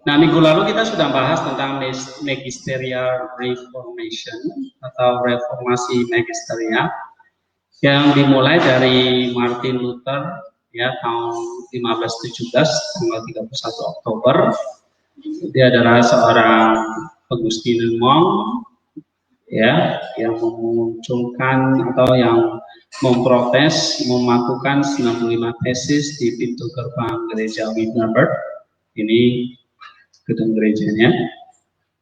Nah, minggu lalu kita sudah bahas tentang Magisterial Reformation atau reformasi Magisteria yang dimulai dari Martin Luther ya tahun 1517 tanggal 31 Oktober. Dia adalah seorang Augustinian monk ya yang memunculkan atau yang memprotes melakukan 95 tesis di pintu gerbang gereja Wittenberg. Ini gedung gerejanya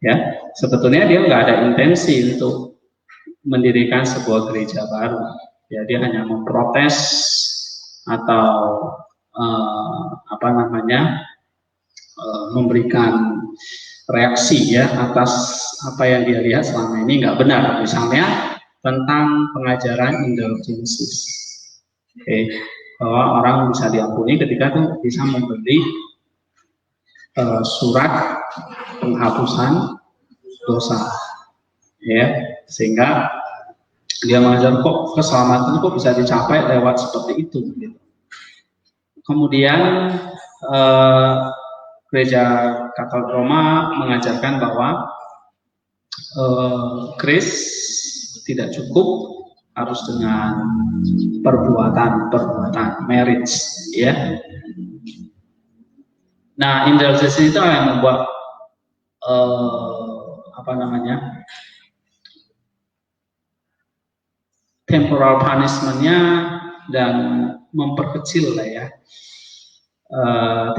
ya, sebetulnya dia nggak ada intensi untuk mendirikan sebuah gereja baru ya, dia hanya memprotes atau memberikan reaksi ya atas apa yang dia lihat selama ini nggak benar, misalnya tentang pengajaran indulgences, bahwa orang bisa diampuni ketika tuh bisa memberi surat penghapusan dosa ya, sehingga dia mengajar kok keselamatan kok bisa dicapai lewat seperti itu gitu. Kemudian gereja Katolik Roma mengajarkan bahwa grace tidak cukup, harus dengan perbuatan marriage ya. Nah, indulgence itu yang membuat temporal punishment-nya dan memperkecil lah ya.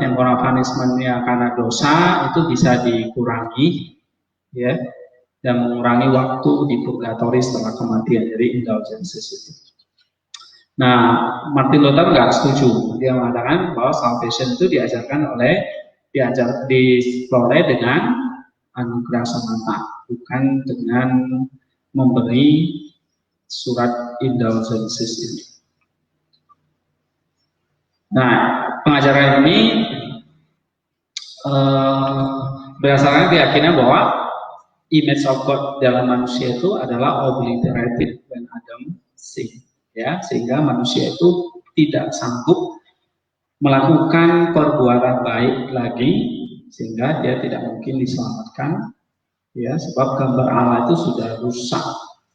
Temporal punishment-nya karena dosa itu bisa dikurangi ya, dan mengurangi waktu di purgatori setelah kematian, jadi indulgences itu. Nah, Martin Luther nggak setuju. Dia mengatakan bahwa salvation itu diajarkan dengan anugerah semata, bukan dengan memberi surat indulgences ini. Nah, pengajaran ini berdasarkan keyakinan bahwa image of God dalam manusia itu adalah obliterated when Adam sinned. Ya, sehingga manusia itu tidak sanggup melakukan perbuatan baik lagi, sehingga dia tidak mungkin diselamatkan ya, sebab gambar Allah itu sudah rusak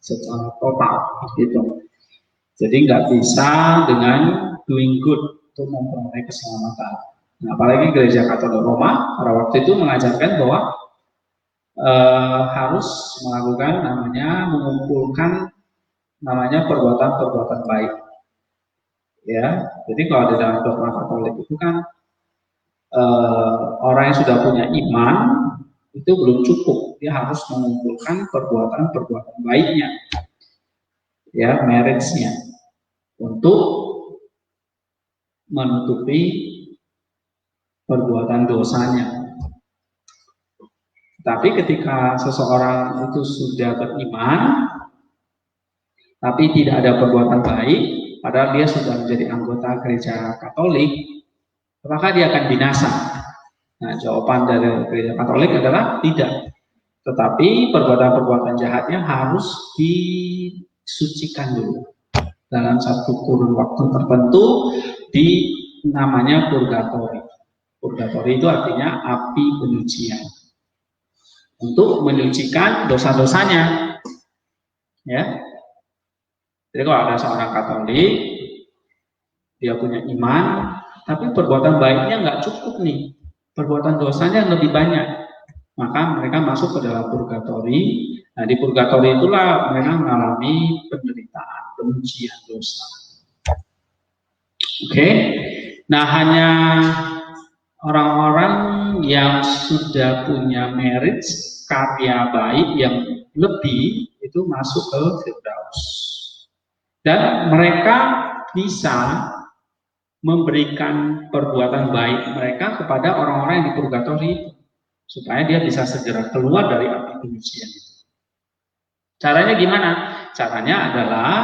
secara total gitu. Jadi nggak bisa dengan doing good untuk memperoleh keselamatan. Nah, apalagi gereja Katolik Roma pada waktu itu mengajarkan bahwa harus melakukan mengumpulkan perbuatan baik ya. Jadi kalau di dalam dogma Katolik itu kan orang yang sudah punya iman itu belum cukup, dia harus mengumpulkan perbuatan baiknya ya, merits-nya, untuk menutupi perbuatan dosanya. Tapi ketika seseorang itu sudah beriman tapi tidak ada perbuatan baik, padahal dia sudah menjadi anggota gereja Katolik, apakah dia akan binasa? Nah, jawaban dari gereja Katolik adalah tidak. Tetapi perbuatan-perbuatan jahatnya harus disucikan dulu dalam satu kurun waktu tertentu di namanya purgatori. Purgatori itu artinya api penyucian, untuk menyucikan dosa-dosanya ya. Jadi kalau ada seorang Katolik, dia punya iman, tapi perbuatan baiknya nggak cukup nih, perbuatan dosanya lebih banyak, maka mereka masuk ke dalam purgatori. Nah, di purgatori itulah mereka mengalami penderitaan, penyucian dosa. Oke. Nah, hanya orang-orang yang sudah punya merit, karya baik yang lebih, itu masuk ke Firdaus. Dan mereka bisa memberikan perbuatan baik mereka kepada orang-orang yang di purgatori itu, supaya dia bisa segera keluar dari api penyucian itu. Caranya gimana? Caranya adalah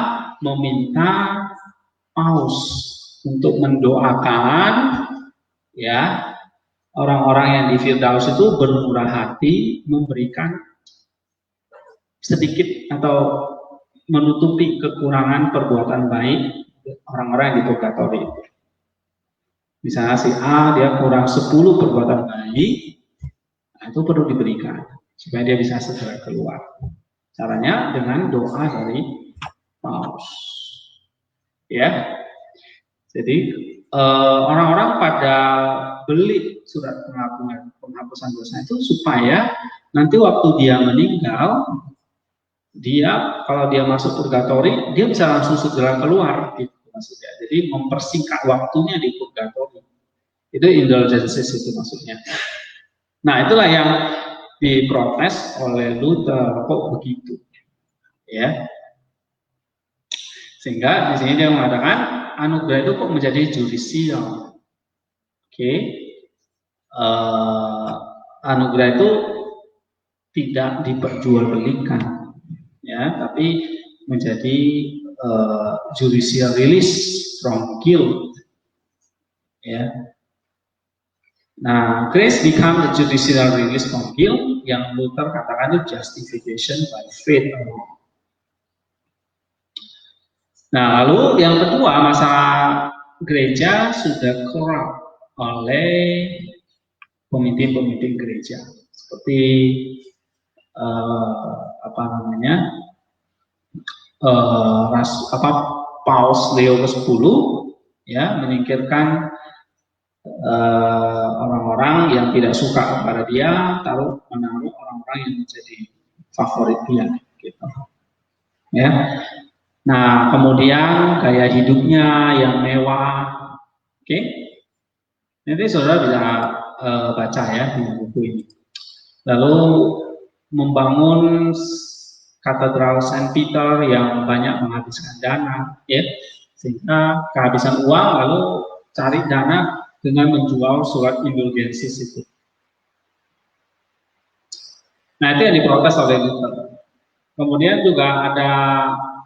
meminta paus untuk mendoakan ya orang-orang yang di Firdaus itu bermurah hati, memberikan sedikit atau menutupi kekurangan perbuatan baik orang-orang yang di purgatori itu. Misalnya si A dia kurang 10 perbuatan baik, itu perlu diberikan supaya dia bisa segera keluar. Caranya dengan doa dari Paus. Ya, jadi orang-orang pada beli surat penghapusan dosa itu supaya nanti waktu dia meninggal, dia kalau dia masuk purgatori, dia bisa langsung segera keluar, gitu maksudnya. Jadi mempersingkat waktunya di purgatori. Itu indulgences itu maksudnya. Nah, itulah yang diprotes oleh Luther, kok begitu, ya. Sehingga di sini dia mengatakan anugerah itu kok menjadi judicial. Oke. Anugerah itu tidak diperjualbelikan, ya, tapi menjadi judicial release from guilt, ya. Nah, grace become the judicial release from guilt, yang Luther katakan itu justification by faith alone. Nah, lalu yang kedua, masalah gereja sudah corrupt oleh pemimpin-pemimpin gereja, seperti Paus Leo ke-10, ya, menyingkirkan orang-orang yang tidak suka kepada dia, menaruh orang-orang yang menjadi favorit dia, gitu. Ya. Nah, kemudian gaya hidupnya yang mewah, oke? Nanti saudara bisa baca ya di buku ini. Lalu membangun katedral Saint Peter yang banyak menghabiskan dana, ya, sehingga kehabisan uang lalu cari dana dengan menjual surat indulgensis itu. Nah, itu yang diprotes oleh Luther. Kemudian juga ada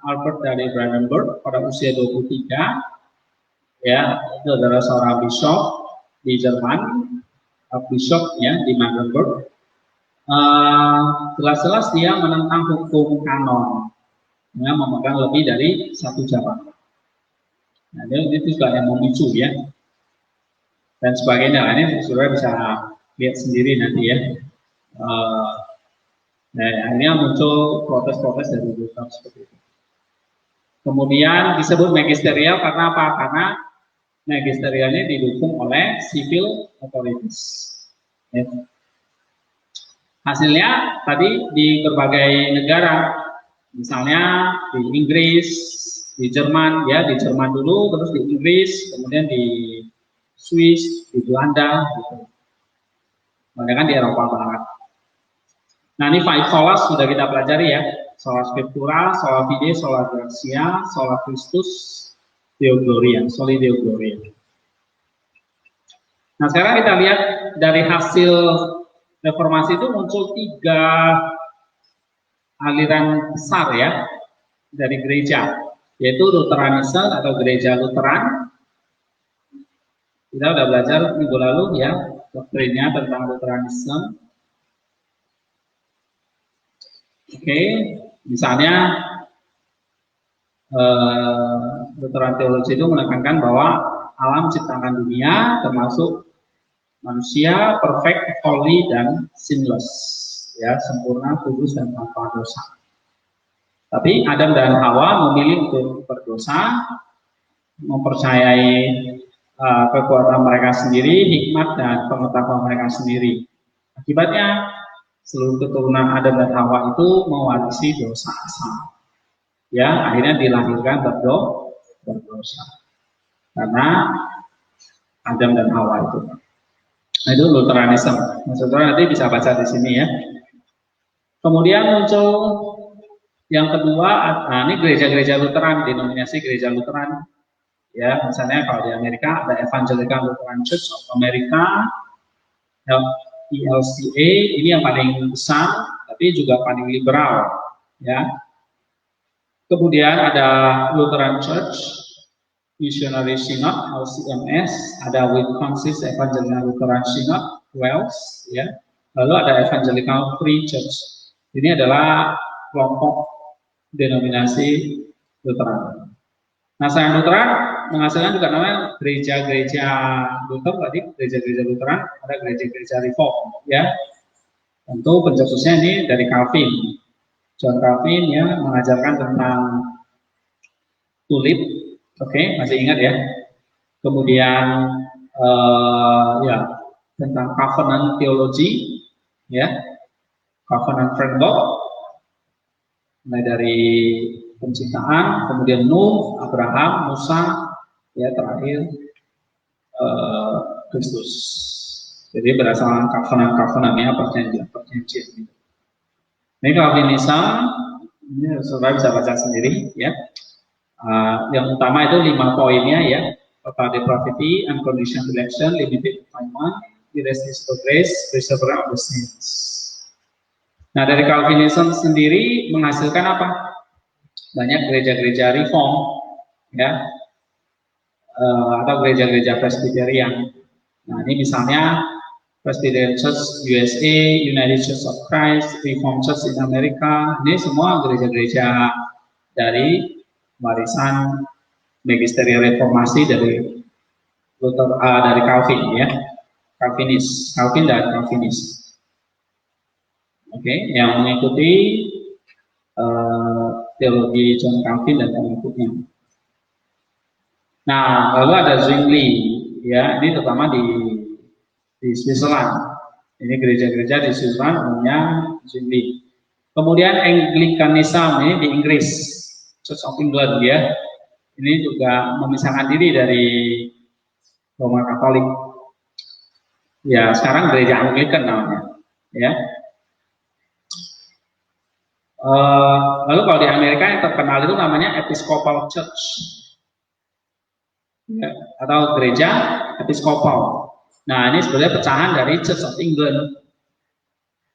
Albert dari Brandenburg pada usia 23, ya, itu adalah seorang bishop di Jerman, bishop ya di Brandenburg. Jelas-jelas dia menentang hukum kanon, ya, memegang lebih dari satu jabatan. Nah, itu juga yang memicu ya, dan sebagainya. Ini saudara bisa lihat sendiri nanti ya. Nah, akhirnya muncul protes-protes dari Luther seperti itu. Kemudian disebut magisterial karena apa? Karena magisterialnya didukung oleh civil authorities. Ya. Hasilnya tadi di berbagai negara, misalnya di Inggris, di Jerman, ya di Jerman dulu, terus di Inggris, kemudian di Swiss, di Belanda, gitu. Kemudian di Eropa Barat. Nah, ini 5 solas sudah kita pelajari ya. Sola Scriptura, Sola Fide, Sola Gratia, Sola Christus, Deo Gloria, Soli Deo Gloria. Nah, sekarang kita lihat dari hasil reformasi itu muncul 3 aliran besar ya dari gereja, yaitu Lutheranisme atau gereja Lutheran. Kita sudah belajar minggu lalu ya doktrinnya tentang Lutheranisme. Oke, misalnya Lutheran teologi itu menekankan bahwa alam ciptakan dunia termasuk manusia perfect, holy, dan sinless, ya, sempurna, kudus, dan tanpa dosa. Tapi Adam dan Hawa memilih untuk berdosa, mempercayai kekuatan mereka sendiri, hikmat dan pengetahuan mereka sendiri. Akibatnya seluruh keturunan Adam dan Hawa itu mewarisi dosa asal. Ya, akhirnya dilahirkan berdosa. Karena Adam dan Hawa itu. Nah, itu Lutheranisme. Nah, saudara nanti bisa baca di sini ya. Kemudian muncul yang kedua, ini gereja-gereja Lutheran, denominasi gereja Lutheran. Ya, misalnya kalau di Amerika ada Evangelical Lutheran Church of America, ELCA, ini yang paling besar, tapi juga paling liberal, ya. Kemudian ada Lutheran Church, Missionary Synod, LCMS, ada Wisconsin Evangelical Lutheran Synod, Wales, ya. Lalu ada Evangelical Free Church. Ini adalah kelompok denominasi Lutheran. Nah, selain Lutheran menghasilkan juga namanya gereja-gereja Luther tadi, gereja-gereja Lutheran, ada gereja-gereja Reform, ya. Tentu pencetusnya ini dari Calvin. John Calvin ya mengajarkan tentang tulip, oke, masih ingat ya. Kemudian ya tentang covenant theology, ya, covenant framework, mulai dari penciptaan, kemudian Nuh, Abraham, Musa, ya terakhir Kristus. Jadi berdasarkan covenant-covenantnya perjanjian. Ini Calvinism, ini saudara bisa baca sendiri, ya. Yang utama itu 5 poinnya ya. Total depravity, unconditional election, limited atonement, irresistible grace, perseverance of the saints. Nah, dari Calvinism sendiri menghasilkan apa? Banyak gereja-gereja reform, ya, atau gereja-gereja Presbyterian. Nah, ini misalnya Presbyterian Church USA, United Church of Christ, Reformed Church in America. Ini semua gereja-gereja dari warisan magisterial reformasi dari Luther, dari Calvin ya, Calvin dan Calvinis. Oke, yang mengikuti teologi John Calvin dan pengikutnya. Nah, lalu ada Zwingli, ya, ini terutama di Switzerland. Ini gereja-gereja di Switzerland umumnya Zwingli. Kemudian Anglicanism ini di Inggris, Church of England ya. Ini juga memisahkan diri dari Roma Katolik. Ya, sekarang gereja Anglikan namanya, ya. Lalu kalau di Amerika yang terkenal itu namanya Episcopal Church, ya, atau gereja Episcopal. Nah, ini sebenarnya pecahan dari Church of England,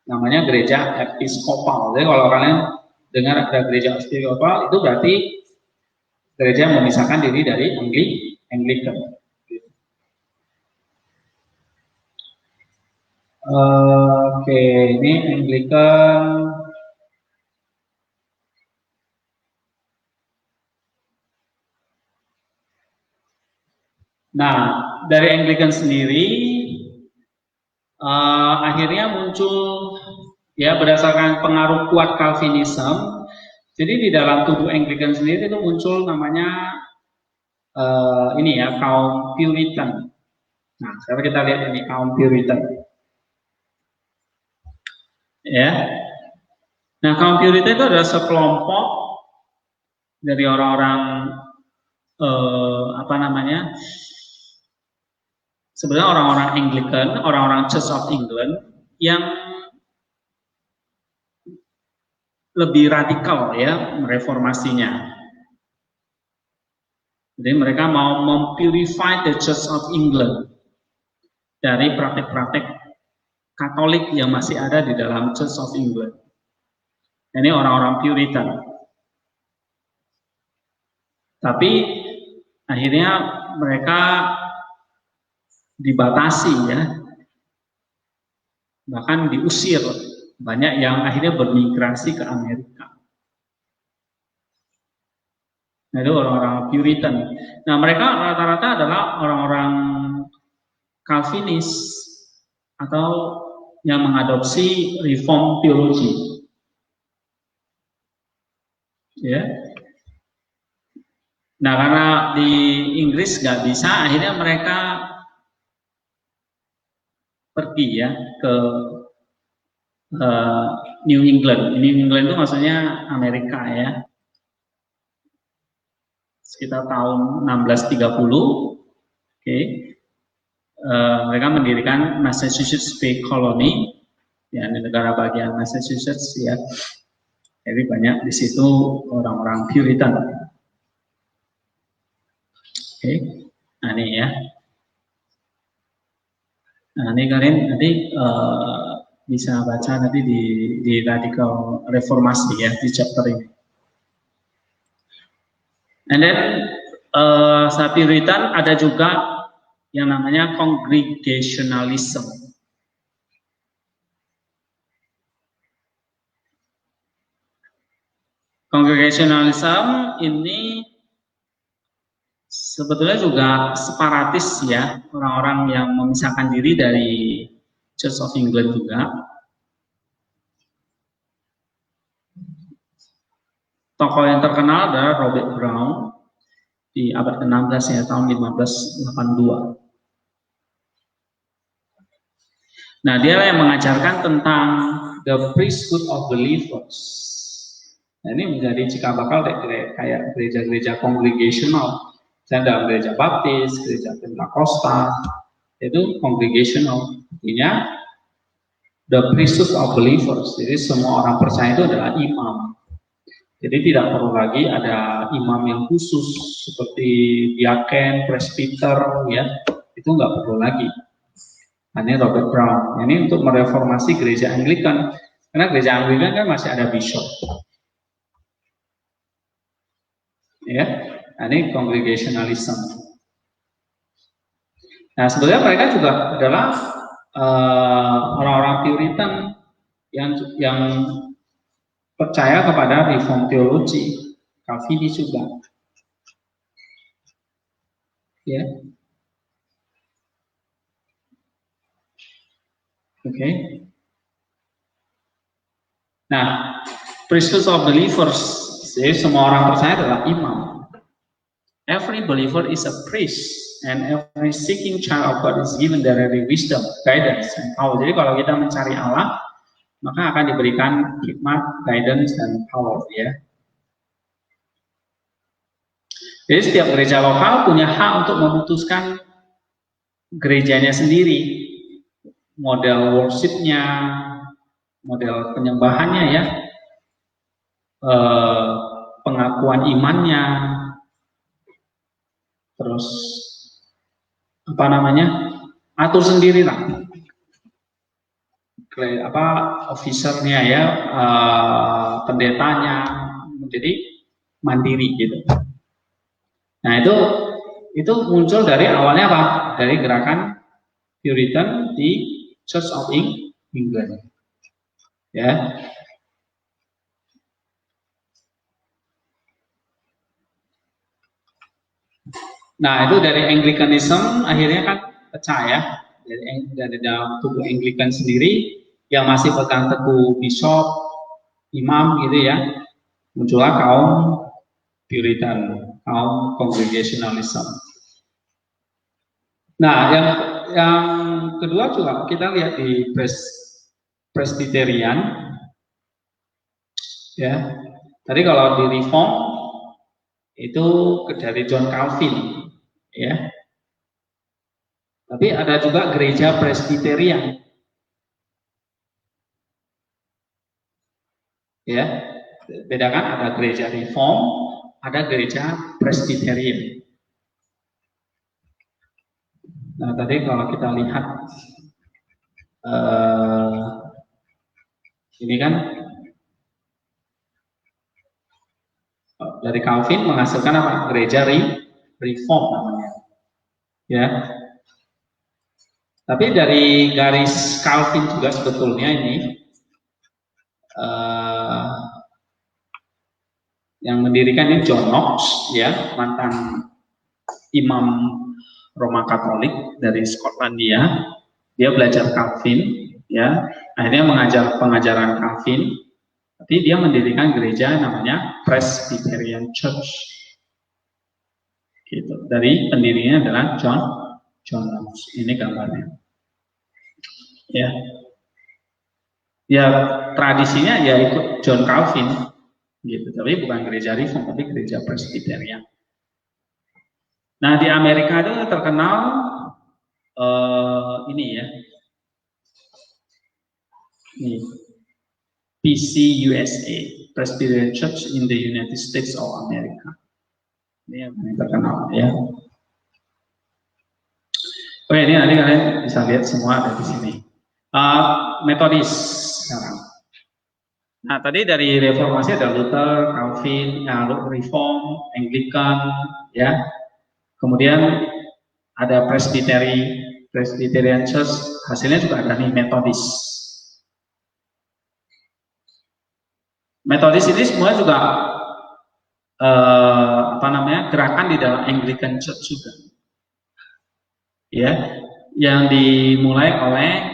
namanya gereja Episcopal. Jadi kalau kalian dengar ada gereja Episcopal, itu berarti gereja yang memisahkan diri dari Anglican. Oke, ini Anglican. Nah, dari Anglican sendiri akhirnya muncul ya berdasarkan pengaruh kuat Calvinism. Jadi di dalam tubuh Anglican sendiri itu muncul namanya ini ya, kaum Puritan. Nah, sekarang kita lihat ini kaum Puritan. Ya. Nah, kaum Puritan itu adalah sekelompok dari orang-orang apa namanya? Sebenarnya orang-orang Anglican, orang-orang Church of England yang lebih radikal ya reformasinya. Jadi mereka mau mempurify the Church of England dari praktek-praktek Katolik yang masih ada di dalam Church of England. Ini orang-orang Puritan. Tapi akhirnya mereka dibatasi ya, bahkan diusir. Banyak yang akhirnya bermigrasi ke Amerika. Nah, itu orang-orang Puritan. Nah, mereka rata-rata adalah orang-orang Calvinis atau yang mengadopsi reform teologi. Ya. Nah, karena di Inggris nggak bisa, akhirnya mereka pergi ya ke New England. New England itu maksudnya Amerika ya. Sekitar tahun 1630, oke. Mereka mendirikan Massachusetts Bay Colony, ya, di negara bagian Massachusetts ya. Jadi banyak di situ orang-orang Puritan. Oke, nah ini ya. Nah ini kalian nanti bisa baca nanti di radikal reformasi ya di chapter ini. And then saat Puritan ada juga yang namanya Congregationalism. Congregationalism ini sebetulnya juga separatis ya, orang-orang yang memisahkan diri dari Church of England juga. tokoh yang terkenal adalah Robert Brown di abad ke-16 ya, tahun 1582. Nah, dia yang mengajarkan tentang the priesthood of believers. Nah, ini menjadi cikal bakal kayak gereja-gereja congregational. Misalnya dalam gereja Baptis, gereja Pentakosta, itu congregational. Artinya the priesthood of believers. Jadi semua orang percaya itu adalah imam. Jadi tidak perlu lagi ada imam yang khusus seperti diaken, presbiter, ya, itu nggak perlu lagi. Ini Robert Brown. Ini untuk mereformasi gereja Anglikan, karena gereja Anglikan kan masih ada bishop. Ya, ini congregationalism. Nah, sebenarnya mereka juga adalah orang-orang Puritan yang percaya kepada reform teologi, Calvinis juga. Ya. Oke. Nah, priesthood of believers, jadi semua orang percaya adalah imam. Every believer is a priest, and every seeking child of God is given directly wisdom, guidance, and power. Jadi kalau kita mencari Allah, maka akan diberikan hikmat, guidance, dan power, ya. Jadi setiap gereja lokal punya hak untuk memutuskan gerejanya sendiri, model worship-nya, model penyembahannya, ya, pengakuan imannya, terus apa namanya, atur sendiri lah, officernya, ya, pendetanya, jadi mandiri gitu. Nah, itu muncul dari awalnya apa? Dari gerakan Puritan di Church of England, ya. Nah, itu dari Anglicanism akhirnya kan pecah, ya, dari dalam tubuh Anglican sendiri yang masih pegang teguh bishop, imam gitu, ya, muncullah kaum Puritan, kaum congregationalism. Nah, yang kedua juga kita lihat di Presbyterian, ya. Tadi kalau di Reform itu dari John Calvin, ya. Tapi ada juga gereja Presbyterian, ya. Bedakan, ada gereja Reform, ada gereja Presbyterian. Nah, tadi kalau kita lihat ini kan dari Calvin menghasilkan apa? Gereja Reform namanya, ya. Tapi dari garis Calvin juga sebetulnya ini yang mendirikan ini John Knox, ya, mantan imam Roma Katolik dari Skotlandia. Dia belajar Calvin, ya, akhirnya mengajar pengajaran Calvin, tapi dia mendirikan gereja namanya Presbyterian Church, gitu. Dari pendirinya adalah John Knox. Ini gambarnya, ya. Ya, tradisinya ya ikut John Calvin, gitu. Tapi bukan gereja Reform, tapi gereja Presbyterian. Nah, di Amerika itu terkenal ini, ya, ini PCUSA, Presbyterian Church in the United States of America. Ini yang terkenal, ya. Oke, ini nanti kalian bisa lihat semua ada di sini. Metodis sekarang. Nah, tadi dari reformasi ada Luther, Calvin, Reform, Anglican, ya. Kemudian ada Presbyterian Church, hasilnya juga ada nih Metodis. Metodis ini semua juga gerakan di dalam Anglican Church juga, ya, yang dimulai oleh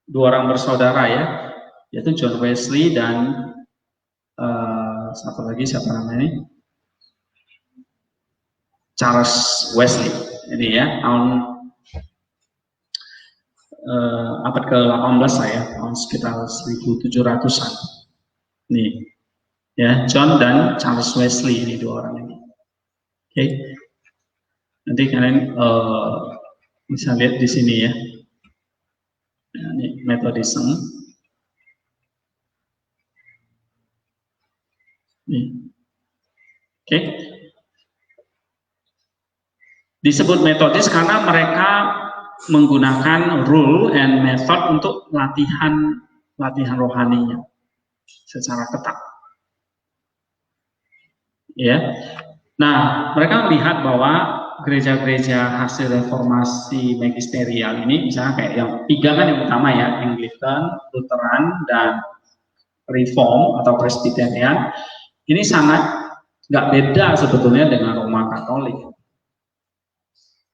dua orang bersaudara, ya, yaitu John Wesley dan satu lagi siapa namanya? Charles Wesley. Ini ya tahun abad ke-18 saya, tahun sekitar 1700-an. Nih, ya John dan Charles Wesley ini dua orang ini. Oke, nanti kalian bisa lihat di sini ya. Ini Methodism. Oke. Disebut metodis karena mereka menggunakan rule and method untuk latihan rohaninya secara ketat. Ya. Nah, mereka melihat bahwa gereja-gereja hasil reformasi magisterial ini, misalnya kayak yang tiga kan yang utama ya, Anglican, Lutheran, dan Reform atau Presbyterian, ini sangat nggak beda sebetulnya dengan Roma Katolik.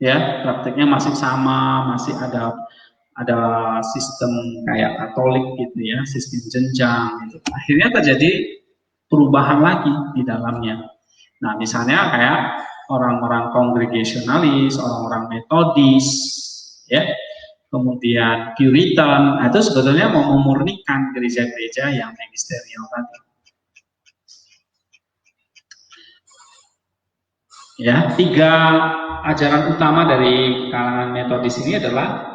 Ya, praktiknya masih sama, masih ada sistem kayak Katolik gitu ya, sistem jenjang. Gitu. Akhirnya terjadi perubahan lagi di dalamnya. Nah, misalnya kayak orang-orang kongregasionalis, orang-orang metodis, ya, kemudian Puritan, itu sebetulnya mau memurnikan gereja-gereja yang magisterial tadi. Ya, tiga ajaran utama dari kalangan metodis ini adalah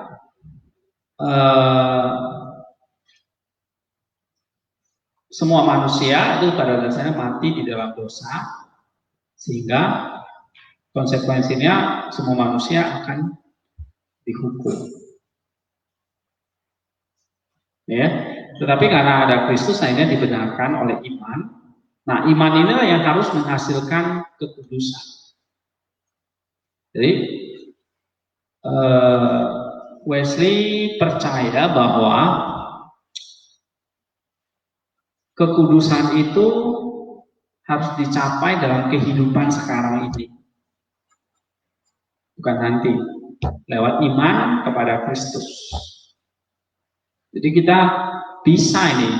semua manusia itu pada dasarnya mati di dalam dosa, sehingga konsekuensinya semua manusia akan dihukum. Ya, tetapi karena ada Kristus akhirnya dibenarkan oleh iman. Nah, iman inilah yang harus menghasilkan kekudusan. Jadi Wesley percaya bahwa kekudusan itu harus dicapai dalam kehidupan sekarang ini, bukan nanti, lewat iman kepada Kristus. Jadi kita bisa ini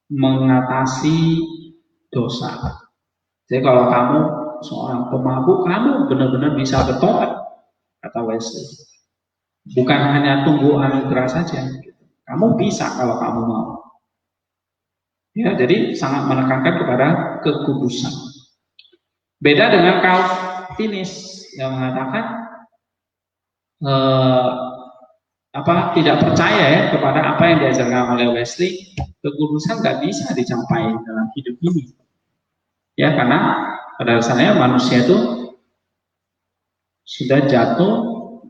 mengatasi dosa. Jadi kalau kamu seorang pemabuk, kamu benar-benar bisa bertobat, kata Wesley. Bukan hanya tunggu anugerah saja, kamu bisa kalau kamu mau. Ya, jadi sangat menekankan kepada kekudusan. Beda dengan Calvinis yang mengatakan tidak percaya ya kepada apa yang diajarkan oleh Wesley. Kekudusan nggak bisa dicapai dalam hidup ini. Ya, karena pada dasarnya manusia itu sudah jatuh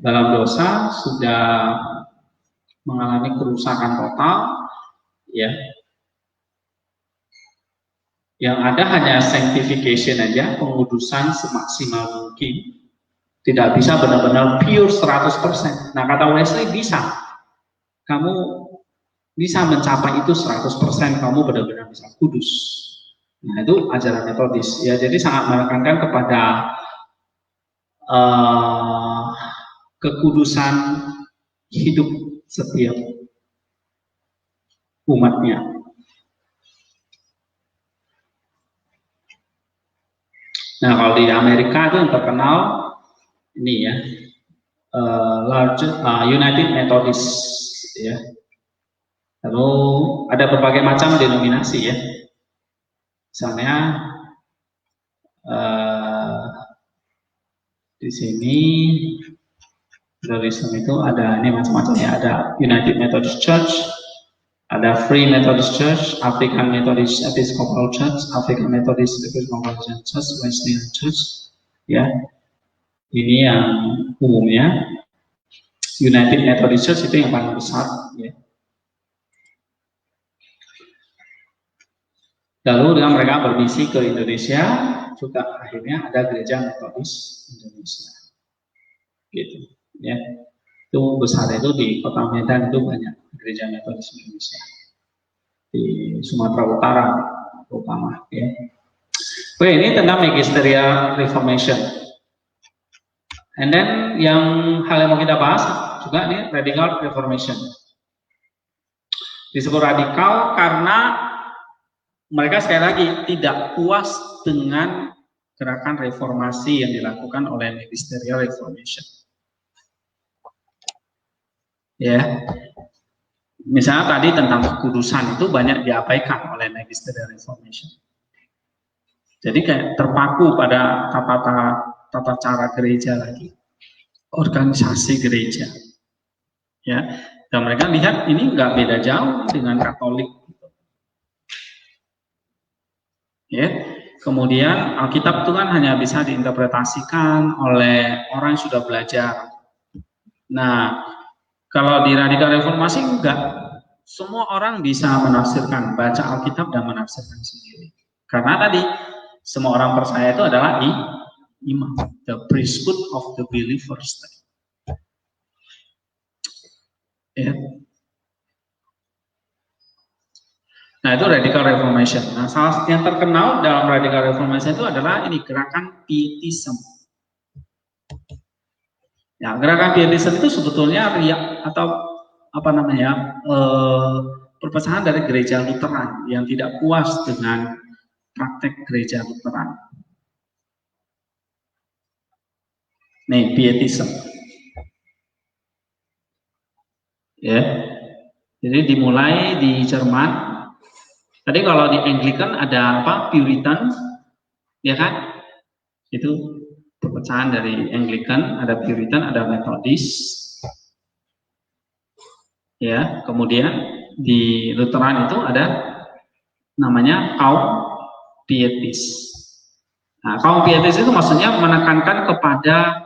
dalam dosa, sudah mengalami kerusakan total, ya. Yang ada hanya sanctification aja, pengudusan semaksimal mungkin. Tidak bisa benar-benar pure 100%. Nah, kata Wesley bisa. Kamu bisa mencapai itu 100%, kamu benar-benar bisa kudus. Nah, itu ajaran metodis. Ya, jadi sangat menekankan kepada kekudusan hidup setiap umatnya. Nah, kalau di Amerika itu yang terkenal ini ya, United Methodist ya. Lalu ada berbagai macam denominasi ya. Misalnya di sini Methodism itu ada ini macam-macam ya. Ada United Methodist Church, ada Free Methodist Church, African Methodist Episcopal Church, African Methodist Episcopal Church, Wesleyan Church, ya. Ini yang umumnya. United Methodist Church itu yang paling besar, ya. Lalu dengan mereka bermisi ke Indonesia, juga akhirnya ada gereja Metodis Indonesia, gitu, ya. Itu besar itu di Kota Medan itu banyak gereja Metodis Indonesia. Di Sumatera Utara terutama, ya. Oke, ini tentang Magisterial Reformation. And then yang hal yang mau kita bahas juga nih Radical Reformation. Disebut radikal karena mereka sekali lagi tidak puas dengan gerakan reformasi yang dilakukan oleh Magisterial Reformation. Ya, misalnya tadi tentang kekudusan itu banyak diabaikan oleh Magisterial Reformation. Jadi kayak terpaku pada tata cara gereja lagi, organisasi gereja. Ya, dan mereka lihat ini nggak beda jauh dengan Katolik. Ya, kemudian Alkitab itu kan hanya bisa diinterpretasikan oleh orang yang sudah belajar. Nah, kalau di radikal reformasi enggak, semua orang bisa menafsirkan, baca Alkitab dan menafsirkan sendiri. Karena tadi semua orang percaya itu adalah imam, the priesthood of the believers. Ya. Nah, itu radical reformation. Nah, salah yang terkenal dalam radical reformation itu adalah ini gerakan pietism. Ya, gerakan pietism itu sebetulnya riak atau apa namanya perpecahan dari gereja Lutheran yang tidak puas dengan praktek gereja Lutheran. Nih, pietism. Ya. Jadi dimulai di Jerman. Tadi kalau di Anglican ada apa? Puritan, ya kan? Itu perpecahan dari Anglican, ada Puritan, ada Methodist. Ya, kemudian di Lutheran itu ada namanya kaum pietis. Nah, kaum pietis itu maksudnya menekankan kepada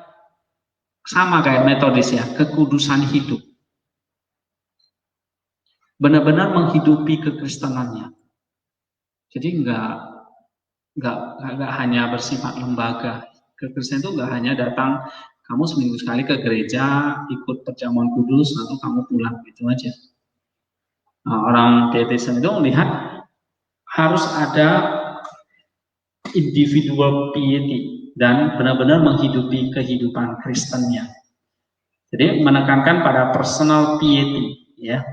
sama kayak Methodist ya, kekudusan hidup. Benar-benar menghidupi kekristenannya. Jadi nggak hanya bersifat lembaga. Kekristenan itu nggak hanya datang kamu seminggu sekali ke gereja, ikut perjamuan kudus, lalu kamu pulang gitu aja. Nah, orang pietism itu melihat harus ada individual piety dan benar-benar menghidupi kehidupan Kristennya. Jadi menekankan pada personal piety, ya.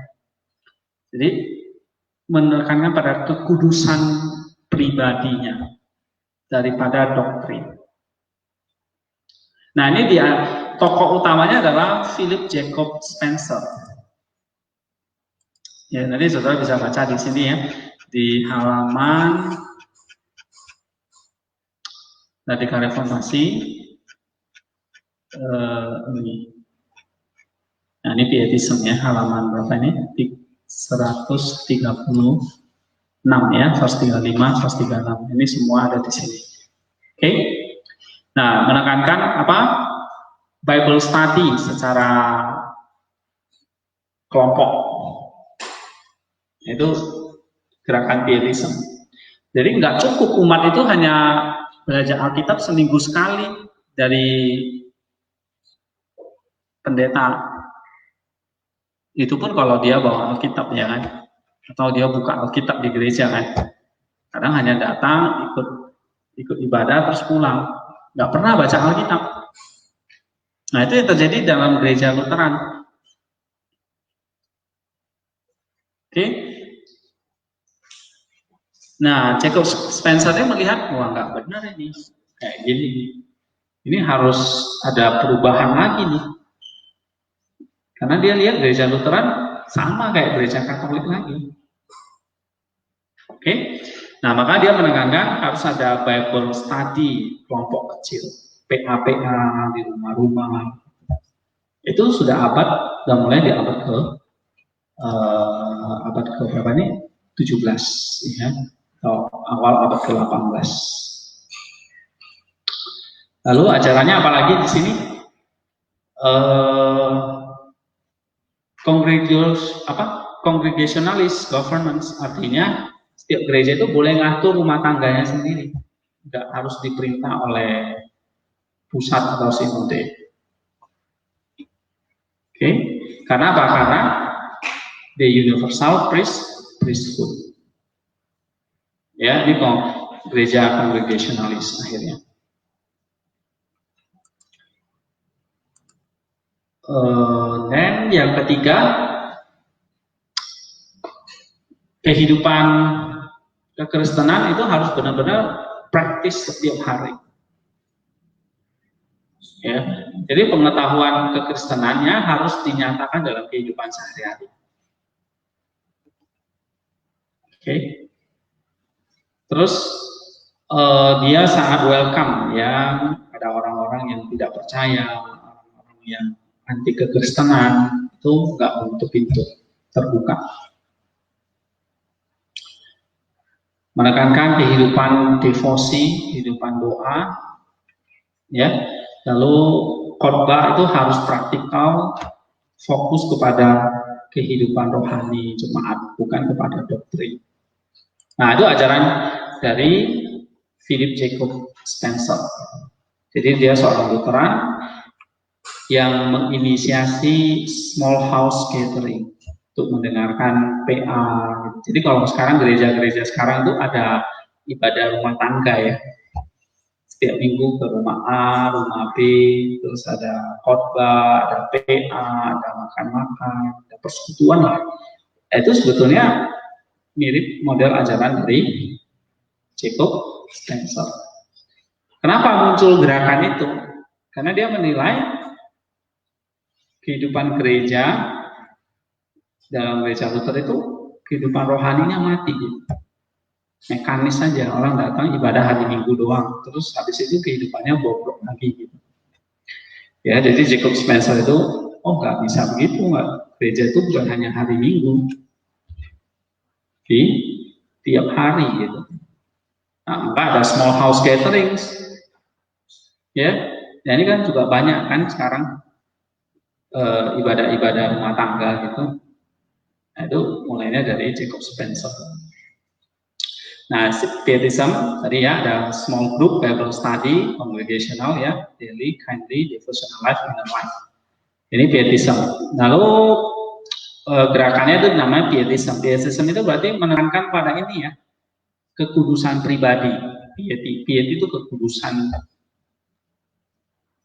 Jadi menekankan pada kekudusan pribadinya daripada doktrin. Nah, ini dia tokoh utamanya adalah Philip Jacob Spencer. Ya, nanti saudara bisa baca di sini ya, di halaman radikal reformasi ini. Nah, ini pietism ya, halaman berapa ini? 136 ya, 135, 136. Ini semua ada di sini. Oke. Nah, menekankan apa? Bible study secara kelompok. Itu gerakan pietism. Jadi nggak cukup umat itu hanya belajar Alkitab seminggu sekali dari pendeta. Itu pun kalau dia bawa Alkitab ya kan, atau dia buka Alkitab di gereja kan. Kadang hanya datang ikut ibadah terus pulang, nggak pernah baca Alkitab. Nah, itu yang terjadi dalam gereja Lutheran. Oke. Nah, Jacob Spencer melihat, wah nggak benar ini, kayak gini. Ini harus ada perubahan lagi nih. Karena dia lihat gereja Lutheran sama kayak gereja Katolik lagi. Oke. Nah, maka dia menekankan harus ada Bible study kelompok kecil, PA-PA di rumah-rumah. Itu sudah mulai di abad ke berapa nih? 17 ya, atau awal abad ke-18. Lalu ajarannya apalagi di sini? Congregationalist governance, artinya setiap gereja itu boleh ngatur rumah tangganya sendiri, nggak harus diperintah oleh pusat atau sinode. Oke, karena apa? Karena the universal priesthood. Ya, ini gereja congregationalis akhirnya. Dan yang ketiga, kehidupan Kekristenan itu harus benar-benar praktis setiap hari. Ya, jadi pengetahuan kekristenannya harus dinyatakan dalam kehidupan sehari-hari. Oke. Terus dia sangat welcome ya, ada orang-orang yang tidak percaya, orang-orang yang anti kekristenan itu nggak menutup pintu, terbuka. Menekankan kehidupan devosi, kehidupan doa, ya. Lalu khotbah itu harus praktikal, fokus kepada kehidupan rohani jemaat, bukan kepada doktrin. Nah, itu ajaran dari Philip Jacob Spencer. Jadi dia seorang Lutheran yang menginisiasi small house gathering untuk mendengarkan PA. Jadi kalau sekarang gereja-gereja sekarang itu ada ibadah rumah tangga ya. Setiap minggu ke rumah A, rumah B, terus ada khotbah, ada PA, ada makan-makan, ada persekutuan lah. Itu sebetulnya mirip model ajaran dari Jacob Spencer. Kenapa muncul gerakan itu? Karena dia menilai kehidupan gereja dalam gereja Luther itu kehidupan rohaninya mati. Mekanis saja, orang datang ibadah hari Minggu doang, terus habis itu kehidupannya bobrok lagi gitu. Ya, jadi Jacob Spencer itu, nggak bisa begitu, nggak. Gereja itu bukan hanya hari Minggu, di tiap hari gitu. Nah, maka ada small house gatherings, ya. Nah, ini kan juga banyak kan sekarang ibadah-ibadah rumah tangga gitu. Nah, itu mulainya dari Jacob Spencer. Nah, Pietism tadi ya ada small group Bible study, congregational ya, daily, kindly, devotional life, inner life. Ini Pietism. Lalu gerakannya itu namanya Pietism. Pietism itu berarti menekankan pada ini ya, kekudusan pribadi. Piety itu kekudusan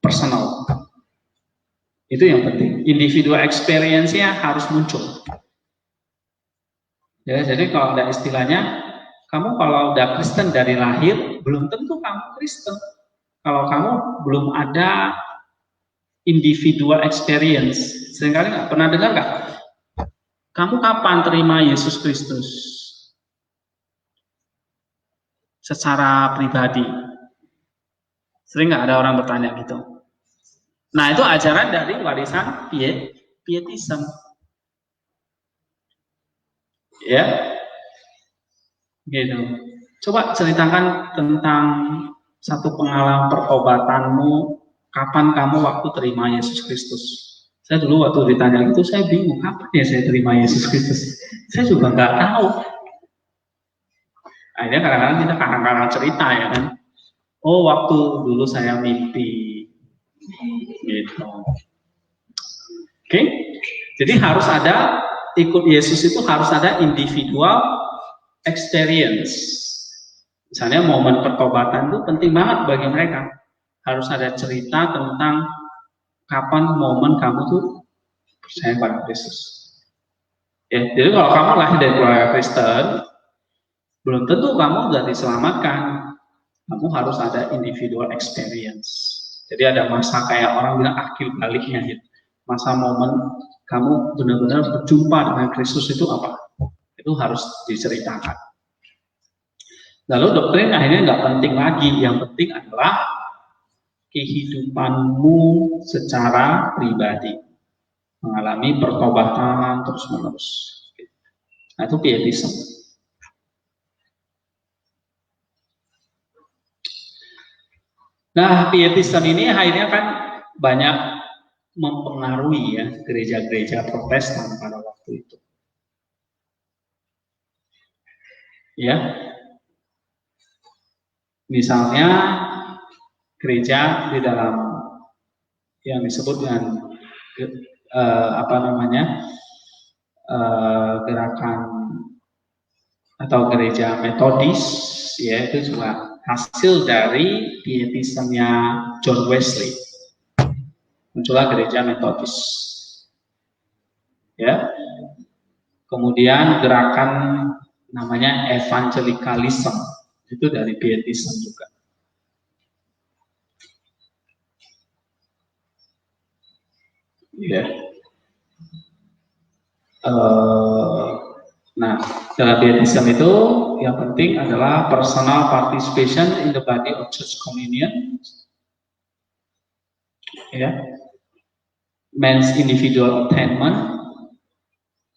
personal. Itu yang penting. Individual experience-nya harus muncul. Ya, jadi kalau ada istilahnya, kamu kalau udah Kristen dari lahir, belum tentu kamu Kristen. Kalau kamu belum ada individual experience. Seringkali nggak pernah dengar nggak? Kamu kapan terima Yesus Kristus? Secara pribadi. Sering nggak ada orang bertanya gitu. Nah, itu ajaran dari warisan Pietism. Ya, gitu. Coba ceritakan tentang satu pengalaman pertobatanmu, kapan kamu waktu terima Yesus Kristus. Saya dulu waktu ditanya itu, saya bingung, kapan ya saya terima Yesus Kristus? Saya juga nggak tahu. Akhirnya kadang-kadang kita kadang-kadang cerita ya kan. Oh, waktu dulu saya mimpi. Gitu. Oke? Jadi harus ada, ikut Yesus itu harus ada individual experience. Misalnya momen pertobatan itu penting banget bagi mereka. Harus ada cerita tentang kapan momen kamu tuh percaya pada Kristus. Ya, jadi kalau kamu lahir dari keluarga Kristen, belum tentu kamu sudah diselamatkan. Kamu harus ada individual experience. Jadi ada masa kayak orang bilang akhir baliknya gitu. Masa momen kamu benar-benar berjumpa dengan Kristus itu apa? Itu harus diceritakan. Lalu doktrin akhirnya nggak penting lagi. Yang penting adalah kehidupanmu secara pribadi. Mengalami pertobatan terus-menerus. Nah, itu Pietism. Nah, Pietism ini akhirnya kan banyak mempengaruhi ya gereja-gereja Protestan pada waktu itu. Ya, misalnya gereja di dalam yang disebut dengan gerakan atau gereja Metodis, ya itu juga hasil dari Pietismnya John Wesley. Muncullah gereja Metodis. Ya. Kemudian gerakan namanya evangelicalism, itu dari pietism juga. Ya. Nah, dalam pietism itu yang penting adalah personal participation in the body of church communion, ya, man's individual attainment,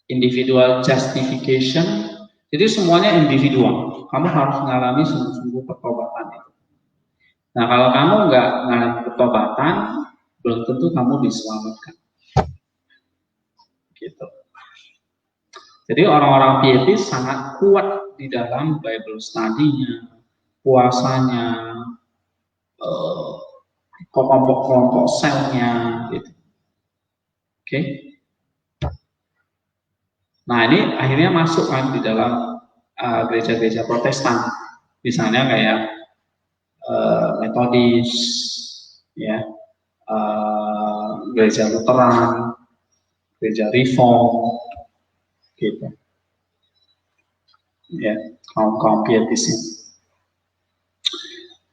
individual justification. Jadi semuanya individual. Kamu harus mengalami sungguh-sungguh pertobatan itu. Nah, kalau kamu nggak mengalami pertobatan, belum tentu kamu diselamatkan. Gitu. Jadi orang-orang pietis sangat kuat di dalam Bible study-nya, puasanya, kelompok-kelompok selnya, gitu. Oke. Nah, ini akhirnya masuk kan di dalam gereja-gereja Protestan, misalnya kayak Metodis, ya, gereja Lutheran, gereja Reform, gitu, ya, kaum pietis.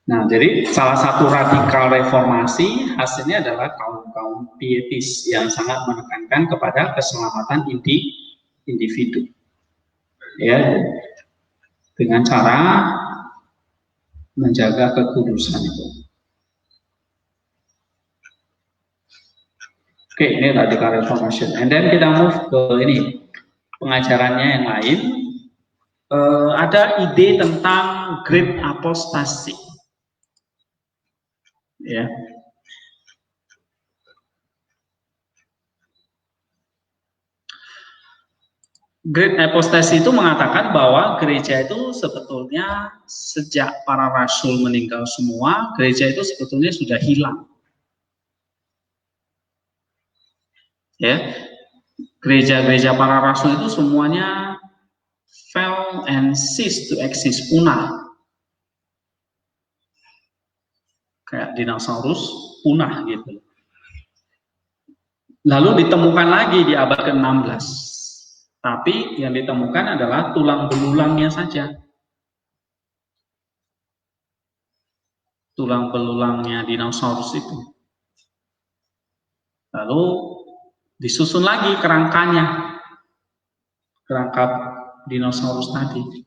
Nah, jadi salah satu radikal reformasi hasilnya adalah kaum pietis yang sangat menekankan kepada keselamatan individu, ya, dengan cara menjaga kekudusan itu. Oke, ini radical reformation. And then kita move ke ini pengajarannya yang lain. Ada ide tentang great apostasy, ya. Great apostasy itu mengatakan bahwa gereja itu sebetulnya sejak para rasul meninggal semua, gereja itu sebetulnya sudah hilang. Ya, gereja-gereja para rasul itu semuanya fell and ceased to exist, punah. Kayak dinosaurus punah gitu. Lalu ditemukan lagi di abad ke-16. Tapi yang ditemukan adalah tulang belulangnya saja. Tulang belulangnya dinosaurus itu. Lalu disusun lagi kerangkanya. Kerangka dinosaurus tadi.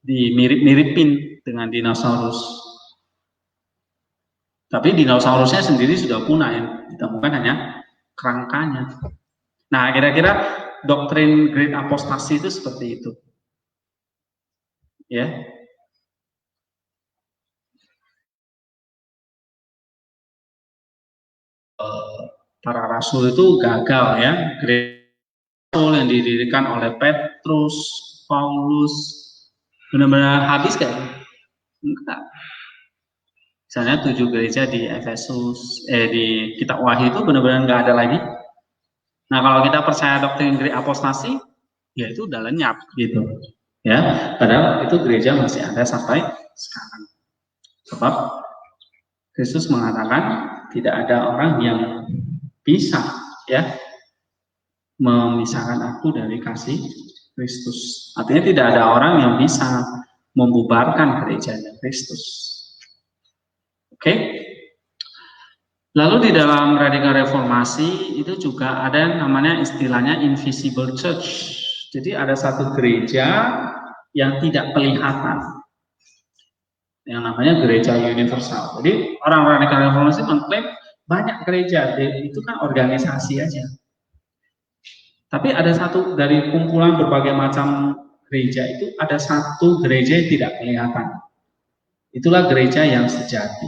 Dimirip-miripin dengan dinosaurus. Tapi dinosaurusnya sendiri sudah punah, yang ditemukan hanya kerangkanya. Nah, kira-kira doktrin great apostasy itu seperti itu. Ya. Para rasul itu gagal ya. Rasul yang didirikan oleh Petrus, Paulus, benar-benar habis kan? Enggak. Misalnya 7 gereja di Efesus, di kitab Wahyu itu benar-benar nggak ada lagi. Nah, kalau kita percaya doktrin great apostasy, ya itu udah lenyap gitu. Ya, padahal itu gereja masih ada sampai sekarang. Sebab Kristus mengatakan tidak ada orang yang bisa ya memisahkan aku dari kasih Kristus. Artinya tidak ada orang yang bisa membubarkan gerejanya Kristus. Oke. Lalu di dalam radikal reformasi itu juga ada namanya istilahnya invisible church. Jadi ada satu gereja yang tidak kelihatan, yang namanya gereja universal. Jadi orang radikal reformasi mengklaim banyak gereja, itu kan organisasi aja. Tapi ada satu dari kumpulan berbagai macam gereja itu, ada satu gereja yang tidak kelihatan. Itulah gereja yang sejati,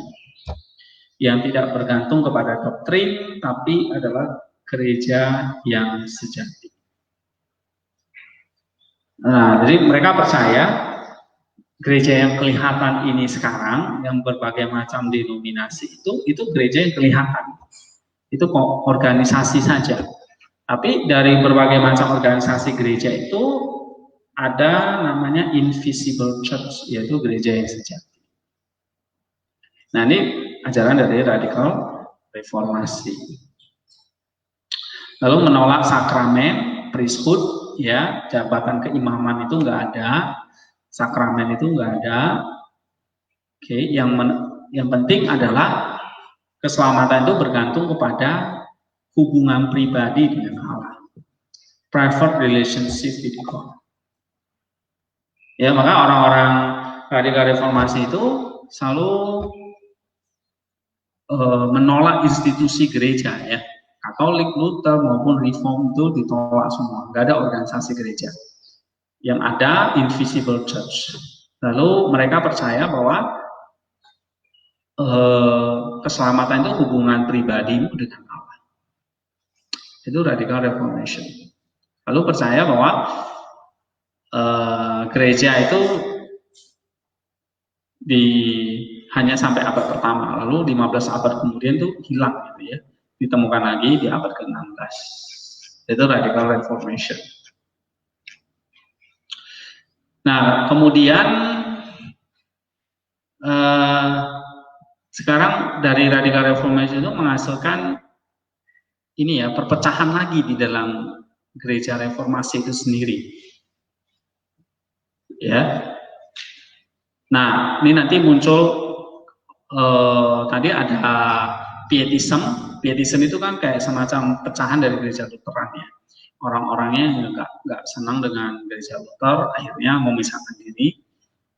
yang tidak bergantung kepada doktrin, tapi adalah gereja yang sejati. Nah, jadi mereka percaya gereja yang kelihatan ini sekarang, yang berbagai macam denominasi itu gereja yang kelihatan. Itu organisasi saja. Tapi dari berbagai macam organisasi gereja itu ada namanya invisible church, yaitu gereja yang sejati. Nah, ini ajaran dari radikal reformasi. Lalu menolak sakramen, priesthood, ya, jabatan keimaman itu nggak ada, sakramen itu nggak ada. Oke, yang penting adalah keselamatan itu bergantung kepada hubungan pribadi dengan Allah, private relationship with God. Ya, maka orang-orang radikal reformasi itu selalu menolak institusi gereja, ya. Katolik, Luther maupun Reform itu ditolak semua, nggak ada organisasi gereja. Yang ada invisible church. Lalu mereka percaya bahwa keselamatan itu hubungan pribadi dengan Allah. Itu radical reformation. Lalu percaya bahwa gereja itu hanya sampai abad pertama, lalu 15 abad kemudian itu hilang, gitu ya, ditemukan lagi di abad ke-16. Itu radical reformation. Nah, kemudian sekarang dari radical reformation itu menghasilkan ini ya, perpecahan lagi di dalam gereja reformasi itu sendiri. Ya. Nah, ini nanti muncul tadi ada pietism. Pietism itu kan kayak semacam pecahan dari gereja Lutheran, ya. Orang-orangnya nggak senang dengan gereja Luther, akhirnya memisahkan diri,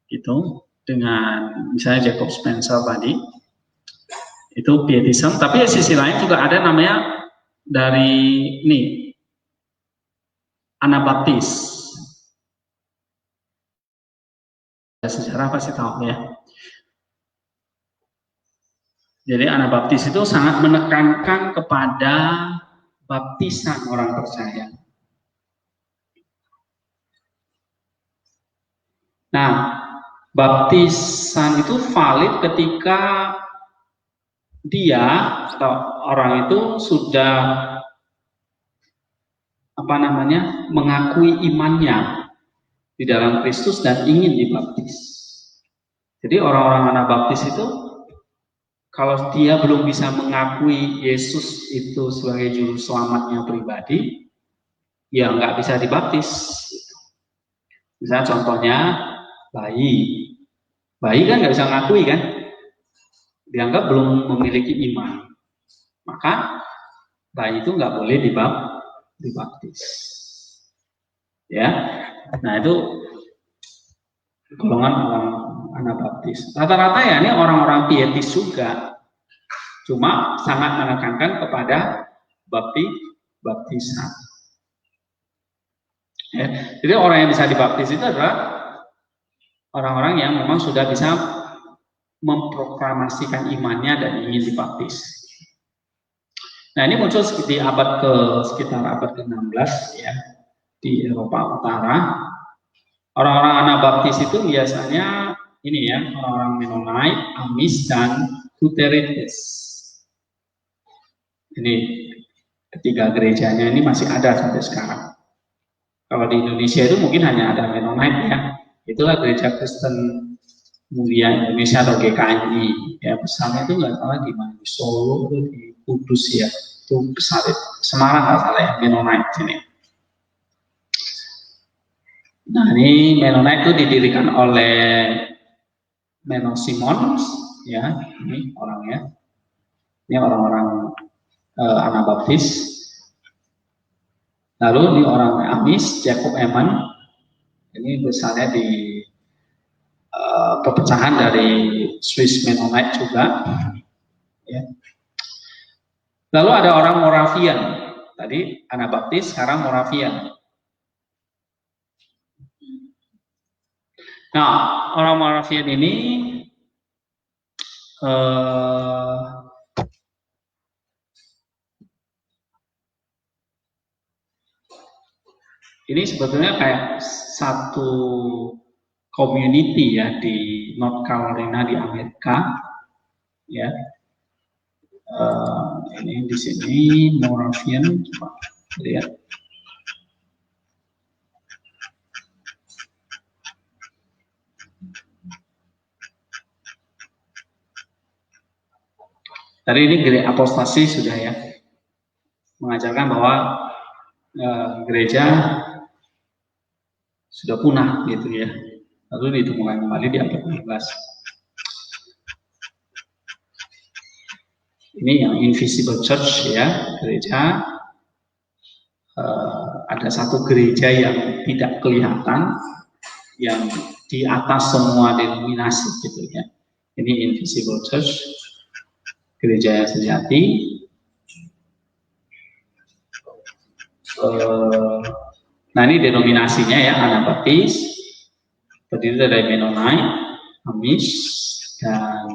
gitu, dengan misalnya Jacob Spencer tadi. Itu pietism. Tapi sisi lain juga ada namanya dari ini Anabaptis. Sejarah pasti tahu, ya. Jadi Anabaptis itu sangat menekankan kepada baptisan orang percaya. Nah, baptisan itu valid ketika dia atau orang itu sudah mengakui imannya di dalam Kristus dan ingin dibaptis. Jadi orang-orang Anabaptis itu kalau dia belum bisa mengakui Yesus itu sebagai juru selamatnya pribadi, ya nggak bisa dibaptis. Misalnya contohnya bayi kan nggak bisa ngakui kan, dianggap belum memiliki iman, maka bayi itu nggak boleh dibaptis. Ya, nah itu golongan orang Anabaptis. Rata-rata ya ini orang-orang pietis juga, cuma sangat menekankan kepada baptisan. Ya, jadi orang yang bisa dibaptis itu adalah orang-orang yang memang sudah bisa memproklamasikan imannya dan ingin dibaptis. Nah, ini muncul di sekitar abad ke-16, ya, di Eropa Utara. Orang-orang Anabaptis itu biasanya ini ya, orang-orang Mennonite, Amis, dan Lutherites. Ini ketiga gerejanya ini masih ada sampai sekarang. Kalau di Indonesia itu mungkin hanya ada Mennonite, ya. Itulah Gereja Kristen Mulia Indonesia atau GKMI. Ya, besarnya itu nggak salah di mana, di Solo atau di Kudus, ya. Itu besar itu. Semarang nggak salah ya, Mennonite sini. Nah, ini Mennonite itu didirikan oleh Menno Simons, ya, ini orangnya. Ini orang-orang Anabaptis. Lalu ini orang Amis, Jacob Eman. Ini besarnya di perpecahan dari Swiss Mennonite juga. Ya. Lalu ada orang Moravian. Tadi Anabaptis, sekarang Moravian. Nah, orang Moravian ini ini sebetulnya kayak satu community, ya, di North Carolina di Amerika, ya. Ini di sini Moravian, coba lihat. Tadi ini gereja apostasi sudah, ya, mengajarkan bahwa gereja sudah punah gitu ya. Lalu ditemukan kembali di abad 16. Ini yang invisible church ya, gereja. Ada satu gereja yang tidak kelihatan, yang di atas semua denominasi gitu ya. Ini invisible church, gereja yang sejati. Nah ini denominasinya ya, Anabaptis, terdiri dari Mennonite, Amish, dan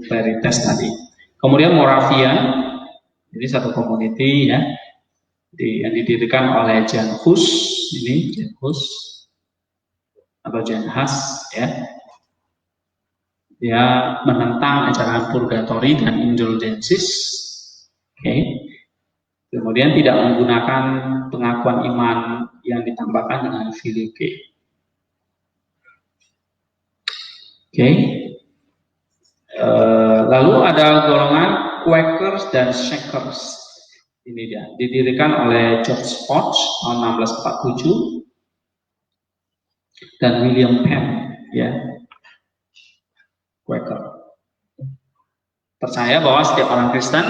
Veritas tadi. Kemudian Moravian, jadi satu community ya, yang didirikan oleh Jan Hus, ini Jan Hus atau Jan Hus ya. Dia menentang ajaran purgatory dan indulgences. Oke. Kemudian tidak menggunakan pengakuan iman yang ditambahkan dengan filioque. Oke. Lalu ada golongan Quakers dan Shakers. Ini dia, didirikan oleh George Fox tahun 1647 dan William Penn ya. Quaker percaya bahwa setiap orang Kristen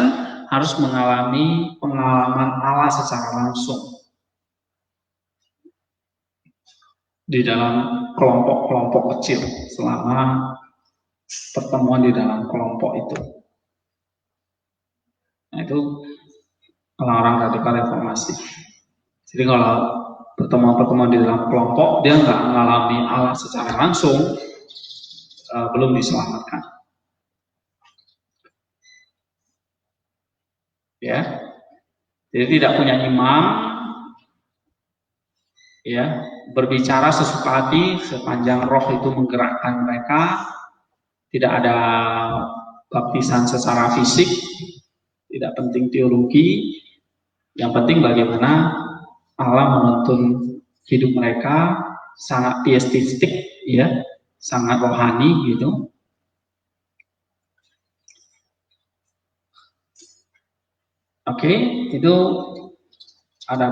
harus mengalami pengalaman Allah secara langsung di dalam kelompok-kelompok kecil selama pertemuan di dalam kelompok itu. Nah itu orang-orang radikal reformasi. Jadi kalau pertemuan-pertemuan di dalam kelompok dia nggak mengalami Allah secara langsung, belum diselamatkan. Ya, jadi tidak punya imam, ya, berbicara sesuka hati sepanjang roh itu menggerakkan mereka, tidak ada baptisan secara fisik, tidak penting teologi, yang penting bagaimana Allah menuntun hidup mereka, sangat teistik, ya, sangat rohani gitu. Oke, itu ada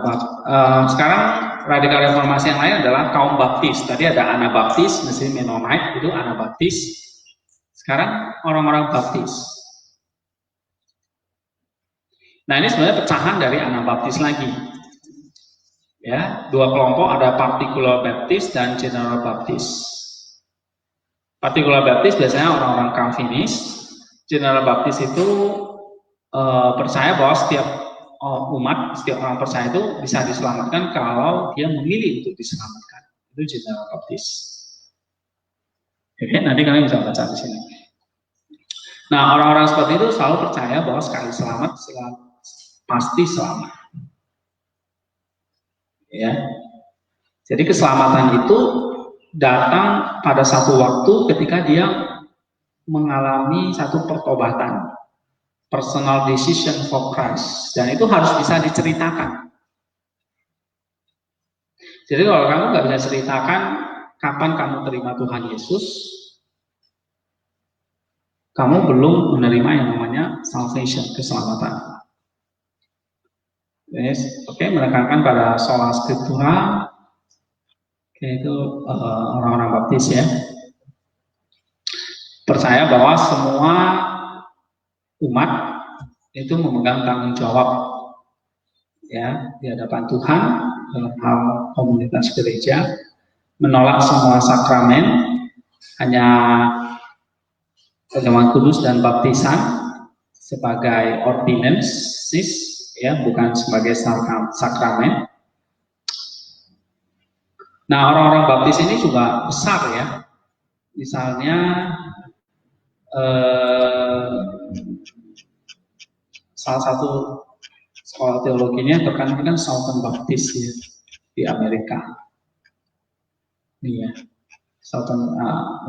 sekarang radikal reformasi yang lain adalah kaum baptis. Tadi ada Anabaptis, misalnya Mennonite itu Anabaptis. Sekarang orang-orang baptis. Nah ini sebenarnya pecahan dari Anabaptis lagi. Ya, dua kelompok, ada Particular Baptist dan General Baptist. Particular Baptist biasanya orang-orang Calvinis. General Baptist itu percaya bahwa setiap umat, setiap orang percaya itu bisa diselamatkan kalau dia memilih untuk diselamatkan. Itu General Baptist. Oke, nanti kalian bisa baca di sini. Nah, orang-orang seperti itu selalu percaya bahwa sekali selamat, pasti selamat. Ya. Jadi keselamatan itu datang pada satu waktu ketika dia mengalami satu pertobatan, personal decision for Christ, dan itu harus bisa diceritakan. Jadi kalau kamu nggak bisa ceritakan kapan kamu terima Tuhan Yesus, kamu belum menerima yang namanya salvation, keselamatan. Yes, oke, menekankan pada sola scriptura, itu orang-orang baptis ya, percaya bahwa semua umat itu memegang tanggung jawab ya di hadapan Tuhan dalam hal komunitas gereja, menolak semua sakramen, hanya perjamuan kudus dan baptisan sebagai ordinances ya, bukan sebagai sakramen. Nah, orang-orang baptis ini juga besar ya. Misalnya salah satu sekolah teologinya terkenal kan Southern Baptist ya, di Amerika. Ini ya, Southern,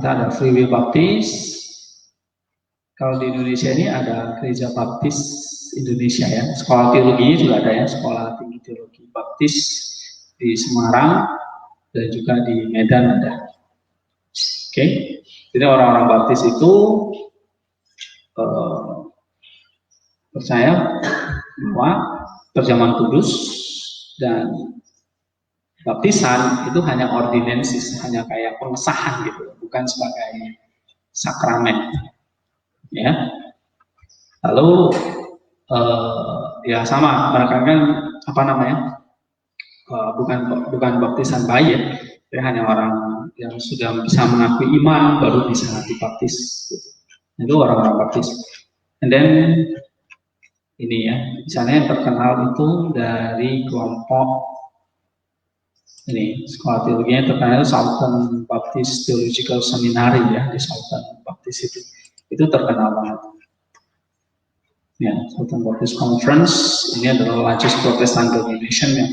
ada Free Will Baptist. Kalau di Indonesia ini ada Gereja Baptis Indonesia ya. Sekolah teologinya juga ada ya, Sekolah Tinggi Teologi Baptis di Semarang dan juga di Medan ada. Oke, jadi orang-orang baptis itu percaya bahwa perjamuan kudus dan Baptisan itu hanya ordinansis, hanya kayak pengesahan gitu, bukan sebagai sakramen. Ya, lalu ya sama, mereka kan apa namanya, bukan baptisan bayi ya, hanya orang yang sudah bisa mengakui iman baru bisa dibaptis. Itu orang-orang baptis. And then ini ya, misalnya yang terkenal itu dari kelompok ini sekolah teologinya terkenal Southern Baptist Theological Seminary ya, di Southern Baptist itu terkenal banget. Ya, Southern Baptist Conference ini adalah largest Protestant denomination yang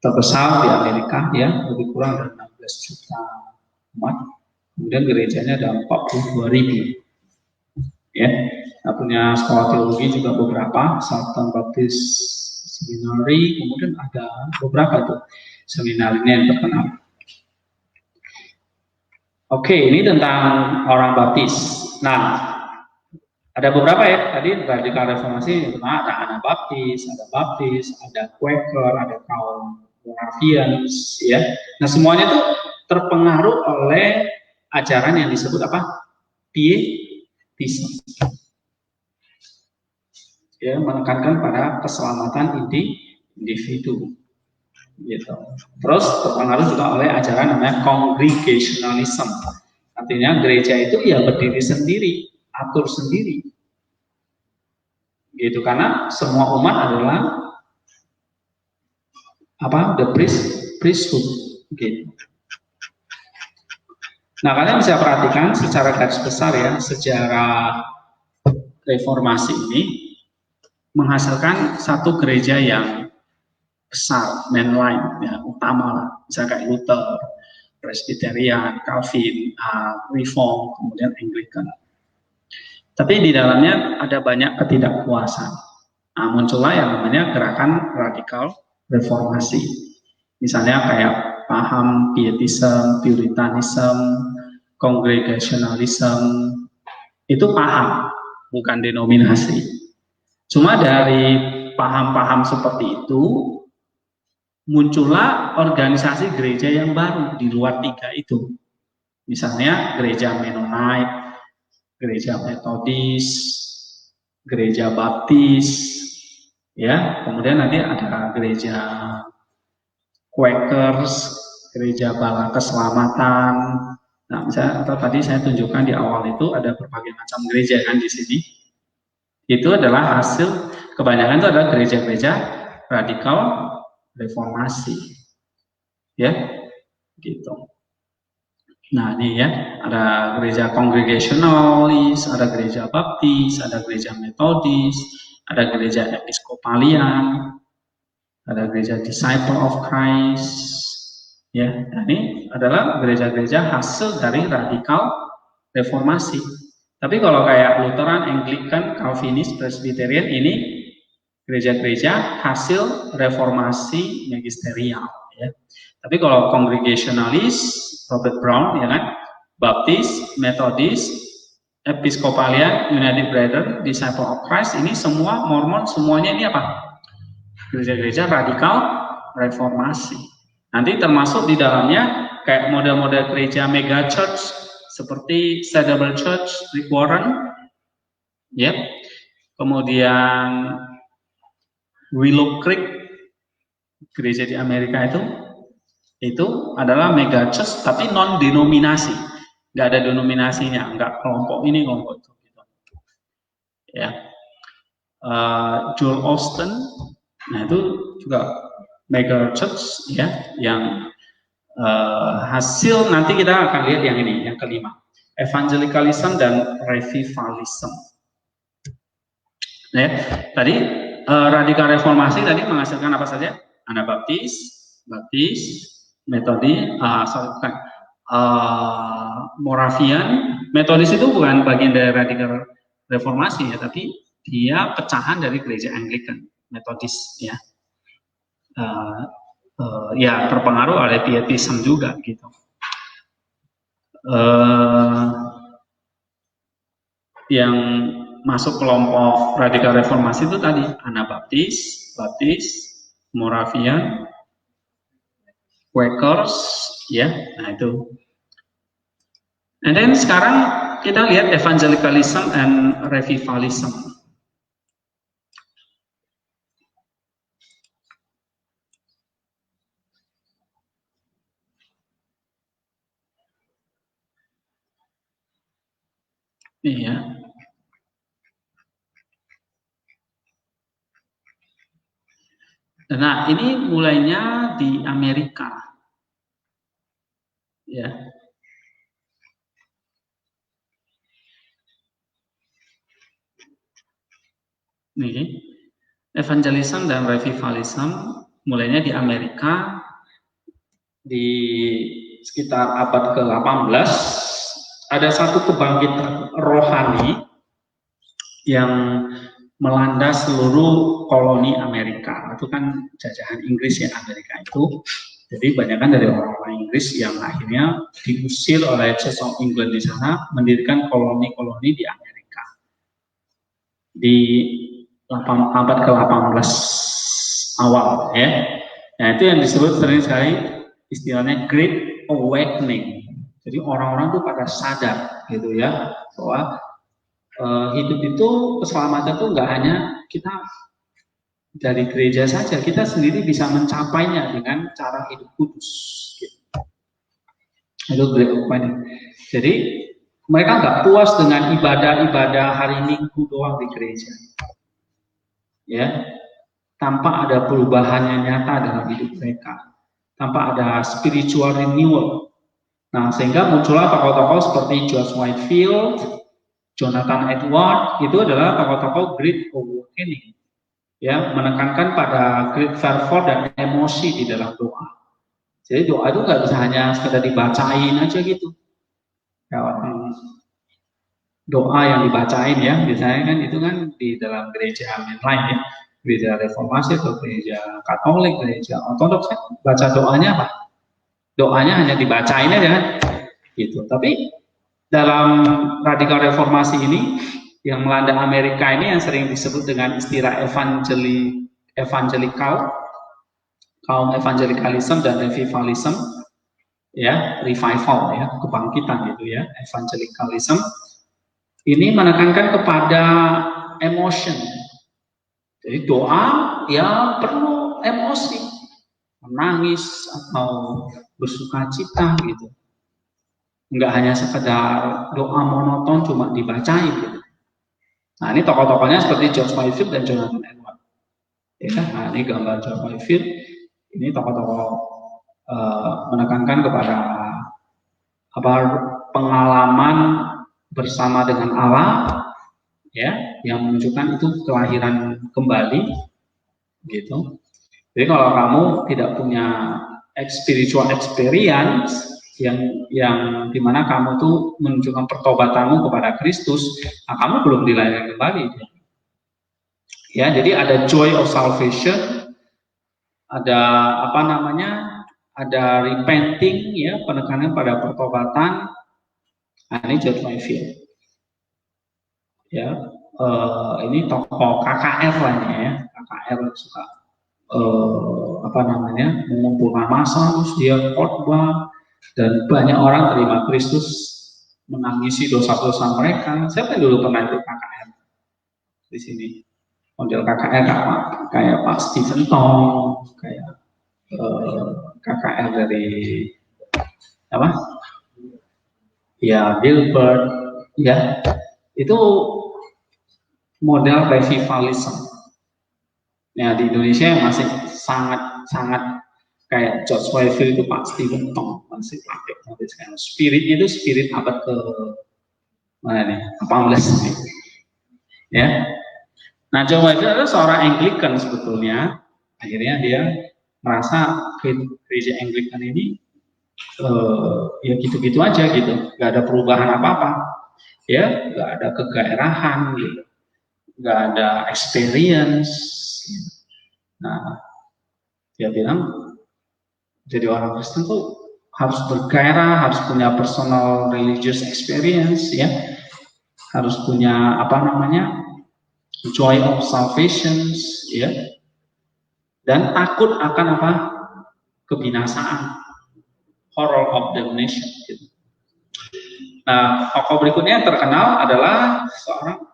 terbesar di Amerika ya, lebih kurang dari 16 juta umat. Kemudian gerejanya ada 42.000 ya. Kita punya sekolah teologi juga beberapa, Southern Baptist Seminary, kemudian ada beberapa tuh seminarinya yang terkenal. Oke, ini tentang orang baptis. Nah, ada beberapa ya, tadi radikal reformasi, ada Anabaptis, ada Quaker, ada kaum Moravians, ya. Nah, semuanya itu terpengaruh oleh ajaran yang disebut apa? Pietism. Ya, menekankan pada keselamatan individu. Gitu. Terus terpengaruh juga oleh ajaran namanya congregationalism. Artinya gereja itu ya berdiri sendiri, atur sendiri. Gitu, karena semua umat adalah apa? The priesthood. Gitu. Nah, kalian bisa perhatikan secara garis besar ya, sejarah reformasi ini menghasilkan satu gereja yang besar, mainline, ya, utama, misalnya kayak Luther, Presbyterian, Calvin, Reform, kemudian Anglican. Tapi di dalamnya ada banyak ketidakpuasan. Nah, muncullah yang namanya gerakan radikal reformasi. Misalnya kayak paham pietism, puritanism, congregationalism, itu paham, bukan denominasi. Cuma dari paham-paham seperti itu, muncullah organisasi gereja yang baru di luar tiga itu. Misalnya gereja Mennonite, gereja Metodis, gereja Baptis, ya. Kemudian nanti ada gereja Quakers, gereja Bala Keselamatan. Nah, misalnya atau tadi saya tunjukkan di awal itu ada berbagai macam gereja kan di sini. Itu adalah hasil, kebanyakan itu adalah gereja-gereja radikal reformasi, ya, gitu. Nah, ini ya, ada gereja Congregationalis, ada gereja Baptis, ada gereja Metodis, ada gereja Episkopalian, ada gereja Disciple of Christ, ya. Nah, ini adalah gereja-gereja hasil dari radikal reformasi. Tapi kalau kayak Lutheran, Anglican, Calvinis, Presbyterian, ini gereja-gereja hasil reformasi magisterial, ya. Tapi kalau Congregationalis, Robert Brown, ya kan, Baptis, Methodist, Episcopalian, United Brethren, Disciple of Christ, ini semua Mormon, semuanya ini apa? Gereja-gereja radikal reformasi. Nanti termasuk di dalamnya kayak model-model gereja mega church seperti Cedarburg Church, Rick Warren, ya. Kemudian Willow Creek, gereja di Amerika itu adalah mega church tapi non denominasi, nggak ada denominasinya, nggak kelompok ini kelompok itu, gitu. Ya. Joel Austin, nah itu juga mega church ya, yang hasil nanti kita akan lihat yang ini, yang kelima, evangelicalism dan revivalism. Ya, tadi radikal reformasi tadi menghasilkan apa saja? Anabaptis, Baptis, Metodis, Moravian. Metodis itu bukan bagian dari radikal reformasi ya, tapi dia pecahan dari gereja Anglican, Metodis ya. Ya terpengaruh oleh pietism juga gitu. Yang masuk kelompok radikal reformasi itu tadi Anabaptis, Baptis, Moravian, Quakers, ya, nah itu. And then sekarang kita lihat evangelicalism and revivalism. Iya. Nah, ini mulainya di Amerika. Ya. Nih, evangelism dan revivalism mulainya di Amerika di sekitar abad ke-18. Ada satu kebangkitan rohani yang melanda seluruh koloni Amerika. Itu kan jajahan Inggris ya, Amerika itu. Jadi banyak kan dari orang-orang Inggris yang akhirnya diusir oleh Church of England di sana, mendirikan koloni-koloni di Amerika. Di abad ke-18 awal ya. Nah itu yang disebut sering sekali istilahnya Great Awakening. Jadi orang-orang tuh pada sadar gitu ya, bahwa hidup itu, keselamatan itu nggak hanya kita dari gereja saja, kita sendiri bisa mencapainya dengan cara hidup kudus. Gitu. Itu Great Awakening. Jadi mereka nggak puas dengan ibadah-ibadah hari Minggu doang di gereja, ya, tanpa ada perubahan yang nyata dalam hidup mereka, tanpa ada spiritual renewal. Nah, sehingga muncullah tokoh-tokoh seperti George Whitefield, Jonathan Edwards, itu adalah tokoh-tokoh Great Awakening, ya, menekankan pada great fervor dan emosi di dalam doa. Jadi doa itu nggak bisa hanya sekedar dibacain aja gitu. Ya, doa yang dibacain ya, biasanya kan itu kan di dalam gereja yang lain ya, gereja reformasi atau gereja Katolik, gereja Ortodoks kan baca doanya apa? Doanya hanya dibacain aja kan, gitu. Tapi dalam radikal reformasi ini yang melanda Amerika ini yang sering disebut dengan istilah evangelikal, kaum evangelikalism dan revivalism, ya, revival ya, kebangkitan gitu ya, evangelikalism. Ini menekankan kepada emotion. Jadi doa ya perlu emosi, menangis atau bersuka cita gitu. Enggak hanya sekedar doa monoton cuma dibacain gitu. Nah ini tokoh-tokohnya seperti George Whitefield dan Jonathan Edwards. Ya, nah ini gambar George Whitefield. Ini tokoh-tokoh menekankan kepada apa, pengalaman bersama dengan Allah, ya, yang menunjukkan itu kelahiran kembali, gitu. Jadi kalau kamu tidak punya spiritual experience yang dimana kamu tuh menunjukkan pertobatanmu kepada Kristus, nah kamu belum dilahirkan kembali. Ya, jadi ada joy of salvation, ada apa namanya, ada repenting ya, penekanan pada pertobatan. Nah, ini George Whitefield. Ya, ini tokoh KKR lah ya, KKR suka apa namanya, mengumpulkan massa, terus dia khotbah dan banyak orang terima Kristus, menangisi dosa-dosa mereka. Siapa yang dulu pernah ikut KKR di sini? Model KKR kayak Pak Stephen Tong, kayak KKR dari apa? Ya Gilbert, ya itu model revivalism. Ya di Indonesia masih sangat kayak George Whitefield itu Pak Stephen Tong masih pakai sampai sekarang. Spiritnya itu spirit abad ke mana nih? 18 nih. Ya. Nah, John Whitefield adalah seorang Anglican sebetulnya. Akhirnya dia merasa gereja Anglican ini ya gitu-gitu aja gitu, nggak ada perubahan apa-apa, ya, nggak ada kegairahan gitu, nggak ada experience. Nah, dia bilang jadi orang Kristen tuh harus bergairah, harus punya personal religious experience, ya, harus punya apa namanya, joy of salvation, ya, dan takut akan apa, kebinasaan, horror of damnation. Gitu. Nah, tokoh berikutnya yang terkenal adalah seorang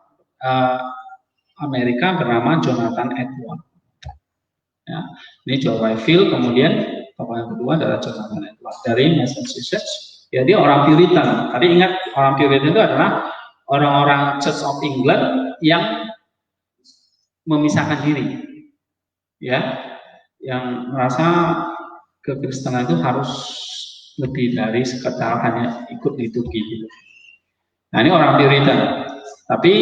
Amerika bernama Jonathan Edwards. Ya, ini John Whitefield, kemudian tokoh yang kedua adalah Jonathan Edwards dari Massachusetts. Ya, dia orang Puritan. Tadi ingat orang Puritan itu adalah orang-orang Church of England yang memisahkan diri, ya, yang merasa kekristenan itu harus lebih dari sekedar hanya ikut liturgi. Gitu. Nah, ini orang Puritan. Tapi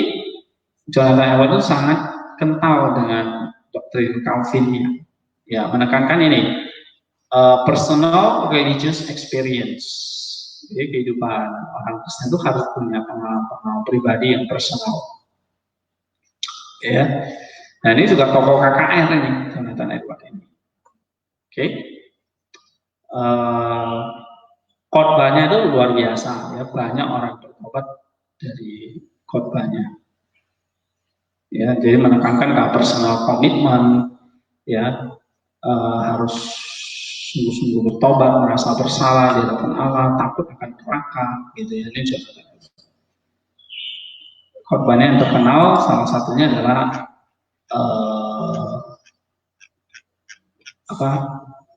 Jonathan Edwards itu sangat kental dengan doktrin Calvinnya. Ya, menekankan ini personal religious experience. Jadi kehidupan orang Kristen itu harus punya pengalaman pribadi yang personal. Ya. Nah, ini juga tokoh KKR ini, Jonathan Edwards ini. Oke. Khotbahnya itu luar biasa, ya, banyak orang bertobat dari khotbahnya. Ya, jadi menekankan ke personal komitmen, ya, harus sungguh-sungguh bertobat, merasa bersalah di hadapan Allah, takut akan neraka, gitu ya. Ini Jonathan Edwards. Khotbahnya yang terkenal salah satunya adalah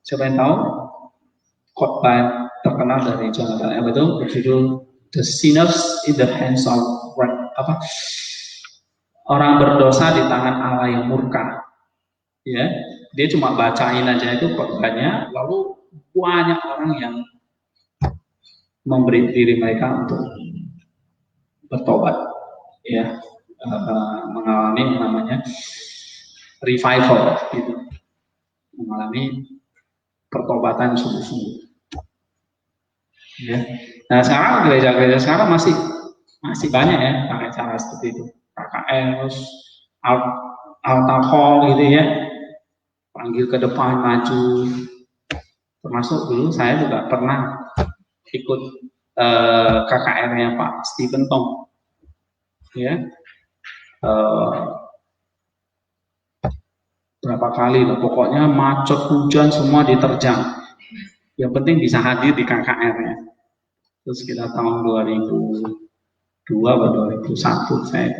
siapa yang tahu? Khotbah terkenal dari Jonathan Edwards itu berjudul The Sinners in the Hands of orang berdosa di tangan Allah yang murka. Ya, dia cuma bacain aja itu khotbahnya, lalu banyak orang yang memberi diri mereka untuk bertobat, ya, mengalami namanya revival, gitu, mengalami pertobatan sungguh-sungguh. Ya. Nah, sekarang gereja-gereja sekarang masih banyak ya pakai cara seperti itu, KKR, altar call, gitu ya, panggil ke depan maju. Termasuk dulu saya juga pernah ikut KKR-nya Pak Stephen Tong, ya, berapa kali lah, pokoknya macet, hujan, semua diterjang. Yang penting bisa hadir di KKR-nya. Terus kita tahun 2002 atau 2001 saya,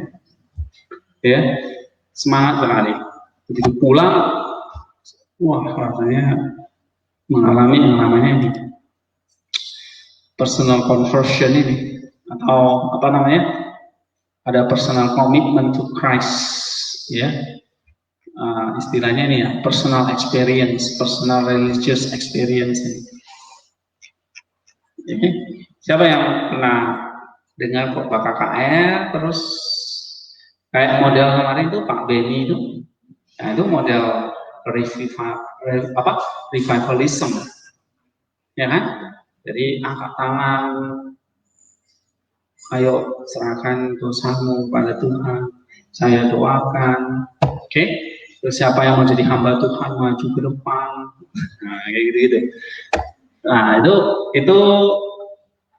ya, semangat sekali. Begitu pulang, wah, rasanya mengalami yang namanya ini personal conversion ini, atau apa namanya, ada personal commitment to Christ, ya, istilahnya ini ya, personal experience, personal religious experience ini. Jadi, siapa yang pernah dengar khotbah KKR, terus kayak model kemarin itu Pak Beni itu, nah itu model revivalism, ya kan? Jadi angkat tangan, ayo serahkan dosamu pada Tuhan, saya doakan, oke? Terus siapa yang mau jadi hamba Tuhan maju ke depan, nah kayak gitu-gitu. Nah itu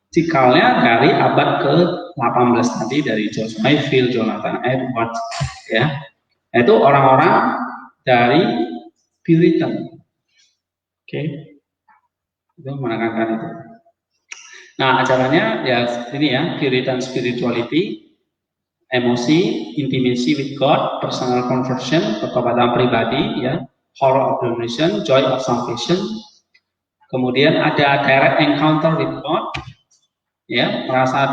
cikalnya dari abad ke-18 tadi, dari John Whitefield, Jonathan Edwards, ya. Itu orang-orang dari Puritan, oke? Itu menekankan itu. Nah, acaranya ya ini ya, Puritan spirituality, emosi, intimacy with God, personal conversion, pertobatan pribadi, ya, horror of damnation, joy of salvation. Kemudian ada direct encounter with God, ya, merasa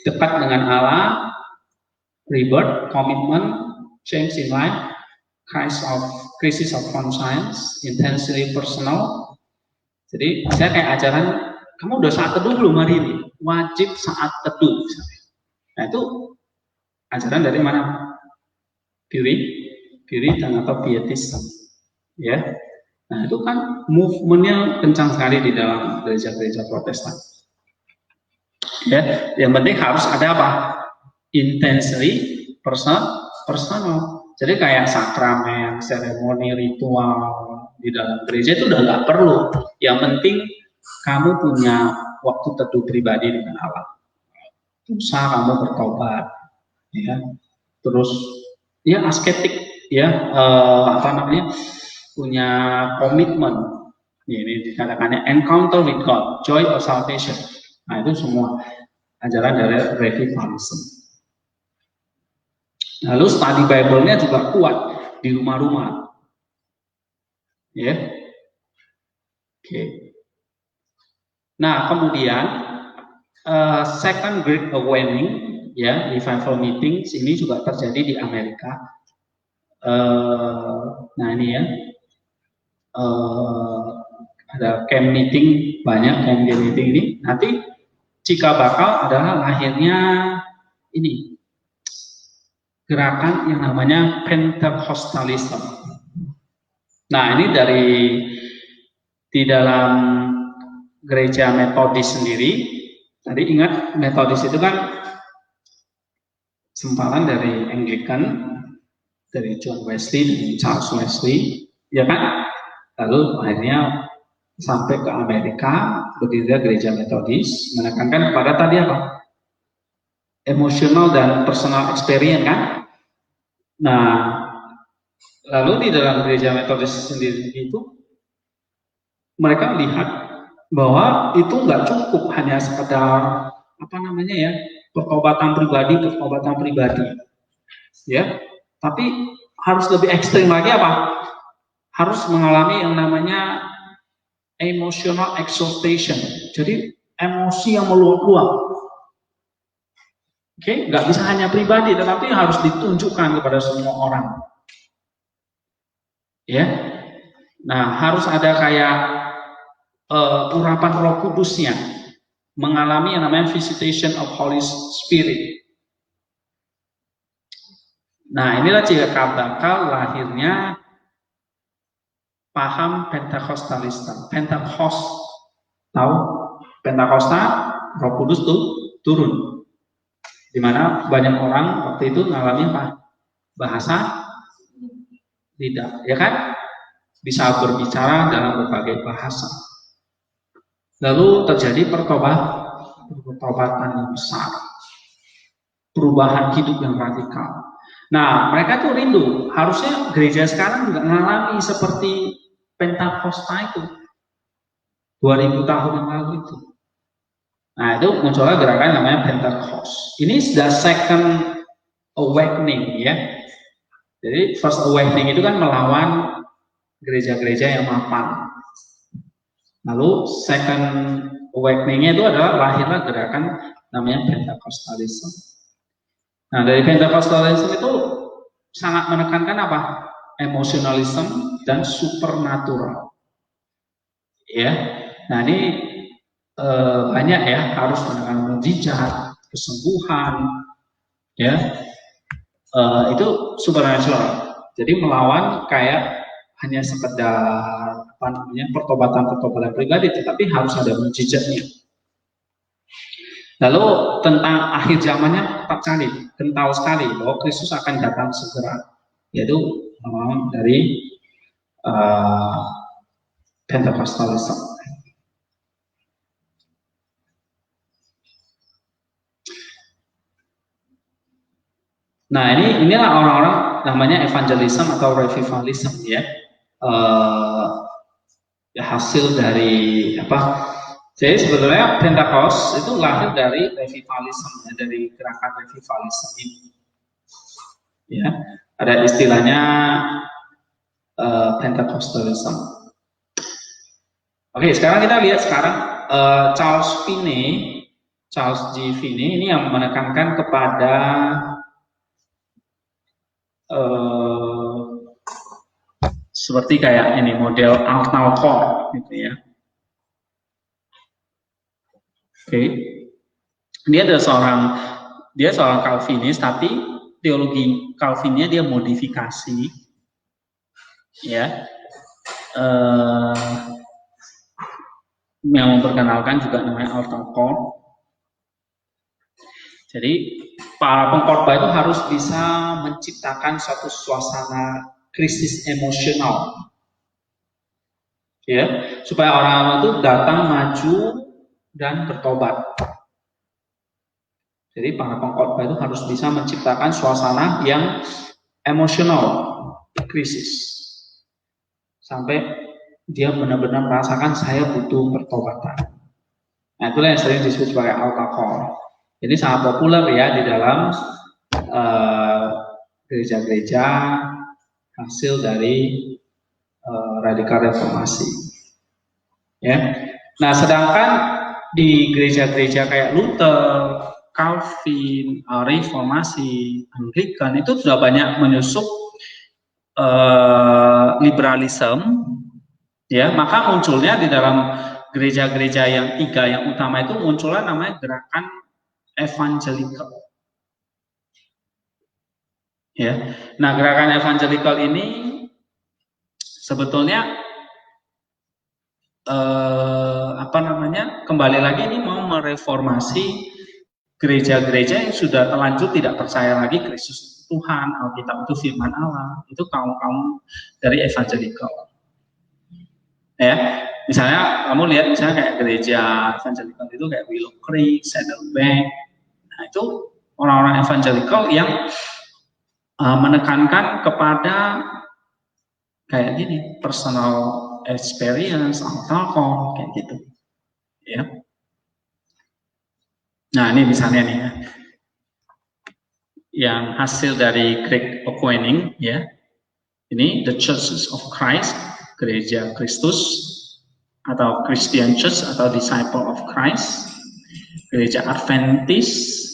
dekat dengan Allah, rebirth, commitment, change in life, crisis of conscience, intensely personal. Jadi saya kayak ajaran, kamu udah saat teduh belum hari ini? Wajib saat teduh. Nah itu ajaran dari mana? Puritan atau Pietism, ya. Nah itu kan movementnya kencang sekali di dalam gereja-gereja Protestan. Ya, yang penting harus ada apa? Intensely personal. Jadi kayak sakramen, seremoni, ritual di dalam gereja itu udah nggak perlu. Yang penting kamu punya waktu teduh pribadi dengan Allah. Usaha kamu bertobat, ya. Terus ya asketik, ya, punya komitmen Ini dikatakannya encounter with God, joy of salvation. Nah, itu semua ajaran dari revivalism. Lalu study Bible-nya juga kuat di rumah-rumah. Ya. Oke. Nah, kemudian second Great Awakening, ya, revival meetings ini juga terjadi di Amerika. Nah, ini ya. Ada camp meeting, banyak camp meeting ini. Nanti cikal bakal adalah lahirnya ini gerakan yang namanya Pentecostalism. Nah, ini di dalam gereja Metodis sendiri. Tadi ingat Metodis itu kan sempalan dari Anglican, dari John Wesley dan Charles Wesley, ya kan? Lalu akhirnya sampai ke Amerika, berdirilah gereja Metodis, menekankan kepada tadi apa? Emosional dan personal experience, kan? Nah, lalu di dalam gereja Metodis sendiri itu, mereka lihat bahwa itu nggak cukup hanya sekedar apa namanya ya, pertobatan pribadi, ya. Tapi harus lebih ekstrim lagi apa? Harus mengalami yang namanya emotional exaltation, jadi emosi yang meluap-luap. Oke, nggak bisa hanya pribadi, tetapi harus ditunjukkan kepada semua orang. Ya, nah harus ada kayak urapan Roh Kudusnya, mengalami yang namanya visitation of Holy Spirit. Nah, inilah cikal bakal lahirnya paham Pentakostalisme. Pentekost, tahu? Pentakosta, Roh Kudus tuh turun. Di mana banyak orang waktu itu mengalami apa? Bahasa lidah, ya kan? Bisa berbicara dalam berbagai bahasa. Lalu terjadi pertobatan yang besar, perubahan hidup yang radikal. Nah, mereka tuh rindu, harusnya gereja sekarang juga mengalami seperti Pentakosta itu 2000 tahun yang lalu itu. Nah, itu munculnya gerakan namanya Pentecost. Ini sudah second awakening, ya. Jadi first awakening itu kan melawan gereja-gereja yang mapan. Lalu second awakening-nya itu adalah lahirlah gerakan namanya Pentecostalism. Nah, dari Pentecostalism itu sangat menekankan apa? Emosionalism dan supernatural. Ya. Nah, ini banyak ya, harus menekan mukjizat, kesembuhan, ya. Itu supernatural. Jadi melawan kayak hanya sekedar apa namanya pertobatan pribadi, tetapi harus ada mukjizatnya. Lalu tentang akhir zamannya kental sekali bahwa Kristus akan datang segera, yaitu dari Pentecostalism. Nah, inilah orang-orang namanya evangelism atau revivalism, ya. Hasil dari apa? Jadi sebetulnya Pentecost itu lahir dari revivalism, ya, dari gerakan revivalism ini. Ya, ada istilahnya Pentecostalism. Oke, sekarang kita lihat Charles G. Finney ini yang menekankan kepada seperti kayak ini model Altnau Core gitu ya. Oke. Dia seorang Calvinis, tapi teologi Calvinnya dia modifikasi, ya. Yang memperkenalkan juga namanya Altnau Core. Jadi para pengkhotbah itu harus bisa menciptakan suatu suasana krisis emosional, ya, supaya orang-orang itu datang maju dan bertobat. Jadi para pengkhotbah itu harus bisa menciptakan suasana yang emosional, krisis, sampai dia benar-benar merasakan saya butuh pertobatan. Nah, itulah yang sering disebut sebagai altar call. Jadi sangat populer ya di dalam gereja-gereja hasil dari radikal reformasi. Ya. Nah, sedangkan di gereja-gereja kayak Luther, Calvin, Reformasi, Anglikan itu sudah banyak menyusup liberalisme, ya, maka munculnya di dalam gereja-gereja yang tiga yang utama itu muncullah namanya gerakan evangelical. Ya, nah gerakan evangelical ini sebetulnya kembali lagi ini mau mereformasi gereja-gereja yang sudah terlanjur tidak percaya lagi Kristus Tuhan, Alkitab itu firman Allah, itu kaum-kaum dari evangelical. Ya, misalnya kamu lihat misalnya kayak gereja evangelical itu kayak Willow Creek, Saddleback, nah itu orang-orang evangelical yang menekankan kepada kayak gini, personal experience, alkohol, kayak gitu, ya. Nah ini misalnya nih ya, yang hasil dari Great Awakening, ya, ini The Churches of Christ, gereja Kristus, atau Christian Church atau Disciple of Christ, gereja Adventist,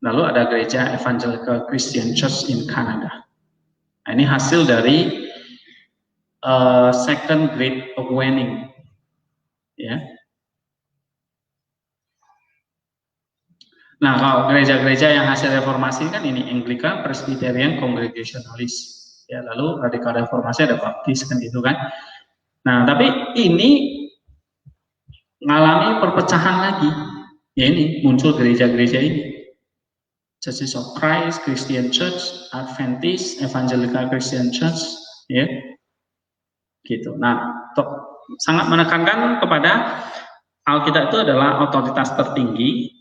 lalu ada gereja Evangelical Christian Church in Canada. Nah, ini hasil dari Second Great Awakening, ya. Nah, kalau gereja-gereja yang hasil reformasi kan ini Anglican, Presbyterian, Congregationalist, ya. Lalu radikal reformasi ada Baptis kan gitu kan. Nah, tapi ini mengalami perpecahan lagi. Ya ini muncul gereja-gereja ini. Churches of Christ, Christian Church, Adventist, Evangelical Christian Church, ya. Gitu. Nah, sangat menekankan kepada Alkitab itu adalah otoritas tertinggi.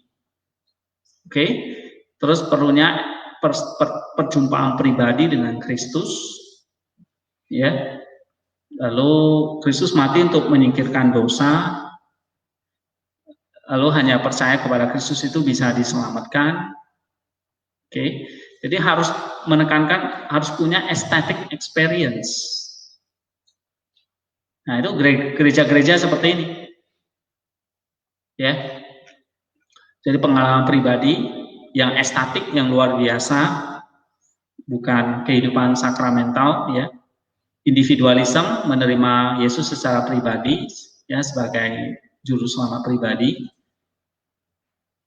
Oke. Terus perlunya perjumpaan pribadi dengan Kristus, ya. Lalu Kristus mati untuk menyingkirkan dosa. Lalu hanya percaya kepada Kristus itu bisa diselamatkan. Oke. Jadi harus menekankan harus punya aesthetic experience. Nah, itu gereja-gereja seperti ini. Ya. Jadi pengalaman pribadi yang estetik yang luar biasa, bukan kehidupan sakramental, ya. Individualisme, menerima Yesus secara pribadi, ya, sebagai juru selamat pribadi.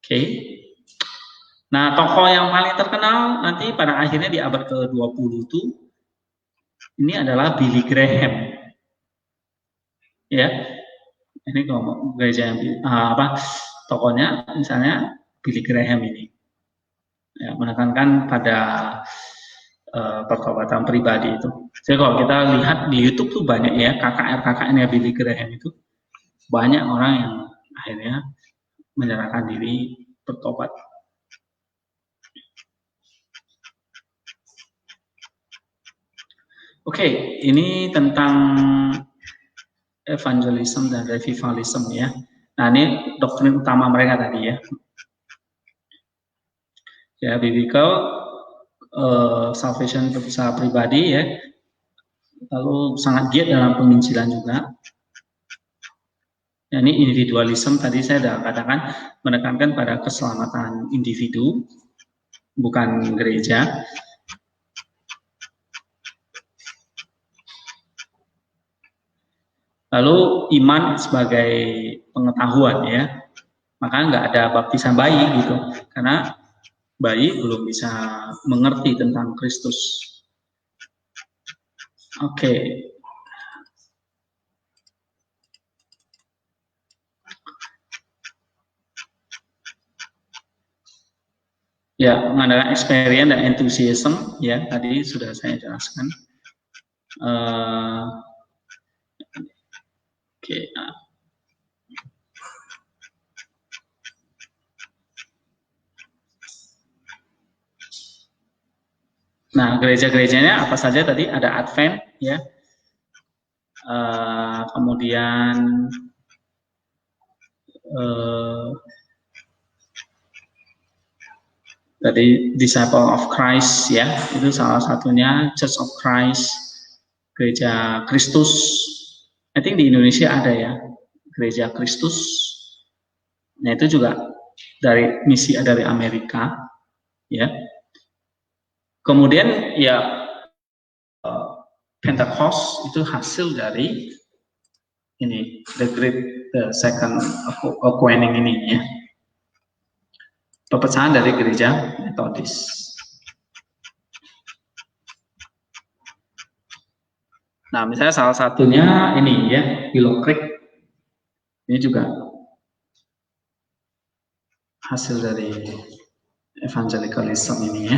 Oke. Nah, tokoh yang paling terkenal nanti pada akhirnya di abad ke-20 itu ini adalah Billy Graham. Ya. Ini kalau gereja yang tokohnya misalnya Billy Graham ini. Ya, menekankan pada pertobatan pribadi itu. Jadi kalau kita lihat di YouTube tuh banyak ya KKR-KKR Billy Graham itu banyak orang yang akhirnya menyerahkan diri bertobat. Oke, ini tentang evangelism dan revivalism ya. Nah ini doktrin utama mereka tadi ya. Ya, biblical salvation secara pribadi ya. Lalu sangat giat dalam penginjilan juga. Ya, ini individualisme tadi saya sudah katakan menekankan pada keselamatan individu, bukan gereja. Lalu iman sebagai pengetahuan ya, maka nggak ada baptisan bayi gitu, karena bayi belum bisa mengerti tentang Kristus. Oke. Ya, mengandalkan experience dan enthusiasm ya, tadi sudah saya jelaskan. Oke. Nah, gereja-gerejanya apa saja tadi? Ada Advent, ya, kemudian tadi Disciple of Christ ya, itu salah satunya. Church of Christ, Gereja Kristus. I think di Indonesia ada ya, Gereja Kristus. Nah itu juga dari misi dari Amerika ya. Kemudian ya Pentecost itu hasil dari ini, the second awakening ini ya, pepecahan dari gereja Metodis. Nah misalnya salah satunya ini ya, Willow Creek, ini juga hasil dari evangelicalism ini ya.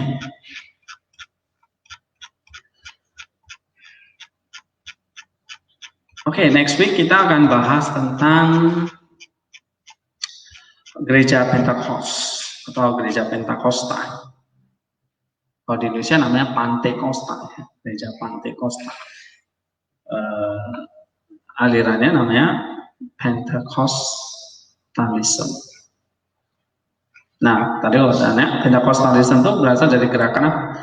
Oke, next week kita akan bahas tentang gereja Pentakost atau gereja Pentakosta. Kalau di Indonesia namanya Pantekosta, ya. Gereja Pantekosta. Alirannya namanya Pentekostalism. Nah, tadi katanya Pentekostalism itu berasal dari gerakan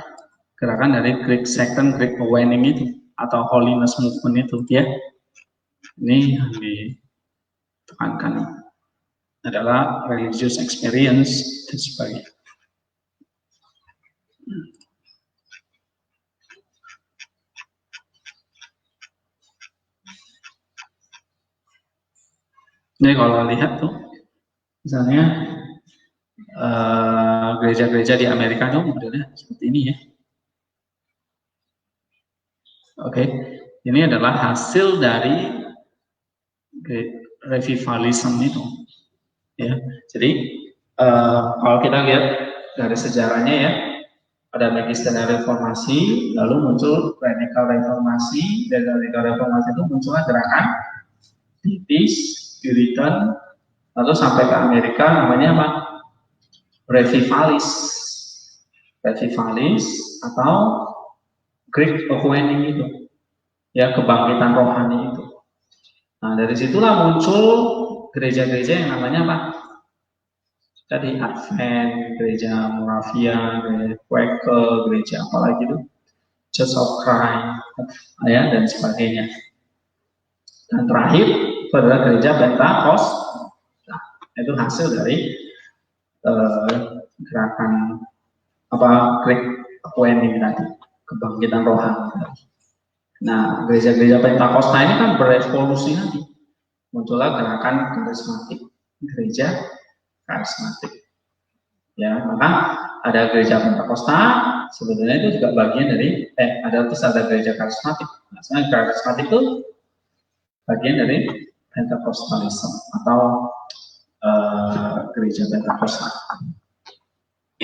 dari Greek Second Greek Awakening itu atau Holiness Movement itu ya. Ini yang ditekankan adalah religious experience dan sebagainya. Jadi kalau lihat tuh, misalnya gereja-gereja di Amerika tuh modelnya seperti ini ya. Oke, ini adalah hasil dari revivalism itu. Ya, jadi kalau kita lihat dari sejarahnya ya, ada magisterial reformasi, lalu muncul radikal reformasi, dan radikal reformasi itu muncullah gerakan Pietis, Puritan, lalu sampai ke Amerika namanya apa? Revivalis atau Greek Awakening itu, ya kebangkitan rohani itu. Nah dari situlah muncul gereja-gereja yang namanya apa? Tadi Advent, gereja Moravian, gereja Quaker, gereja apa lagi itu, Church of Christ, ya dan sebagainya. Dan terakhir adalah gereja Pentakost. Nah, itu hasil dari gerakan Greek Awakening tadi, kebangkitan rohani. Nah, gereja-gereja Pentakosta ini kan berevolusi nanti, muncullah gerakan karismatik, gereja karismatik. Ya, maka ada gereja Pentakosta, sebenarnya itu juga bagian dari ada gereja karismatik. Maksudnya karismatik itu bagian dari Pentakostalism atau gereja Pentakosta.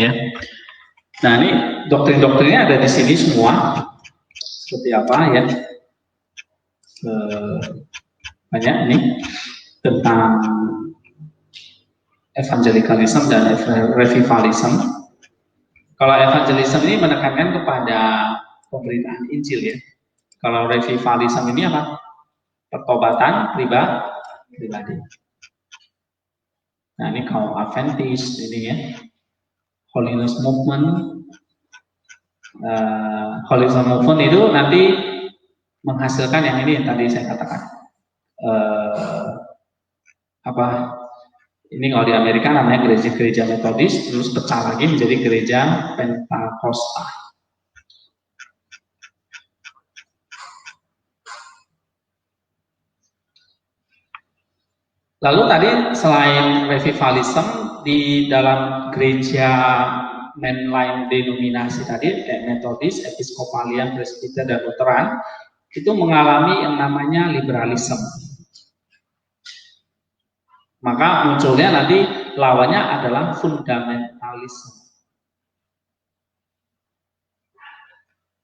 Ya. Nah, ini doktrin-doktrinnya ada di sini semua. Seperti apa ya? Banyak nih tentang evangelicalism dan revivalism. Kalau evangelism ini menekankan kepada pemberitaan Injil ya. Kalau revivalism ini apa? Pertobatan pribadi. Nah ini kalau Adventist ini ya, Holiness Movement. Holiness Movement itu nanti menghasilkan yang ini yang tadi saya katakan. Ini kalau di Amerika namanya gereja Metodis, terus pecah lagi menjadi gereja Pentakosta. Lalu tadi selain revivalism di dalam gereja mainline denominasi tadi, kayak Metodis, Episkopalian, Presbiter, dan Lutheran, itu mengalami yang namanya liberalisme. Maka munculnya nanti lawannya adalah fundamentalisme.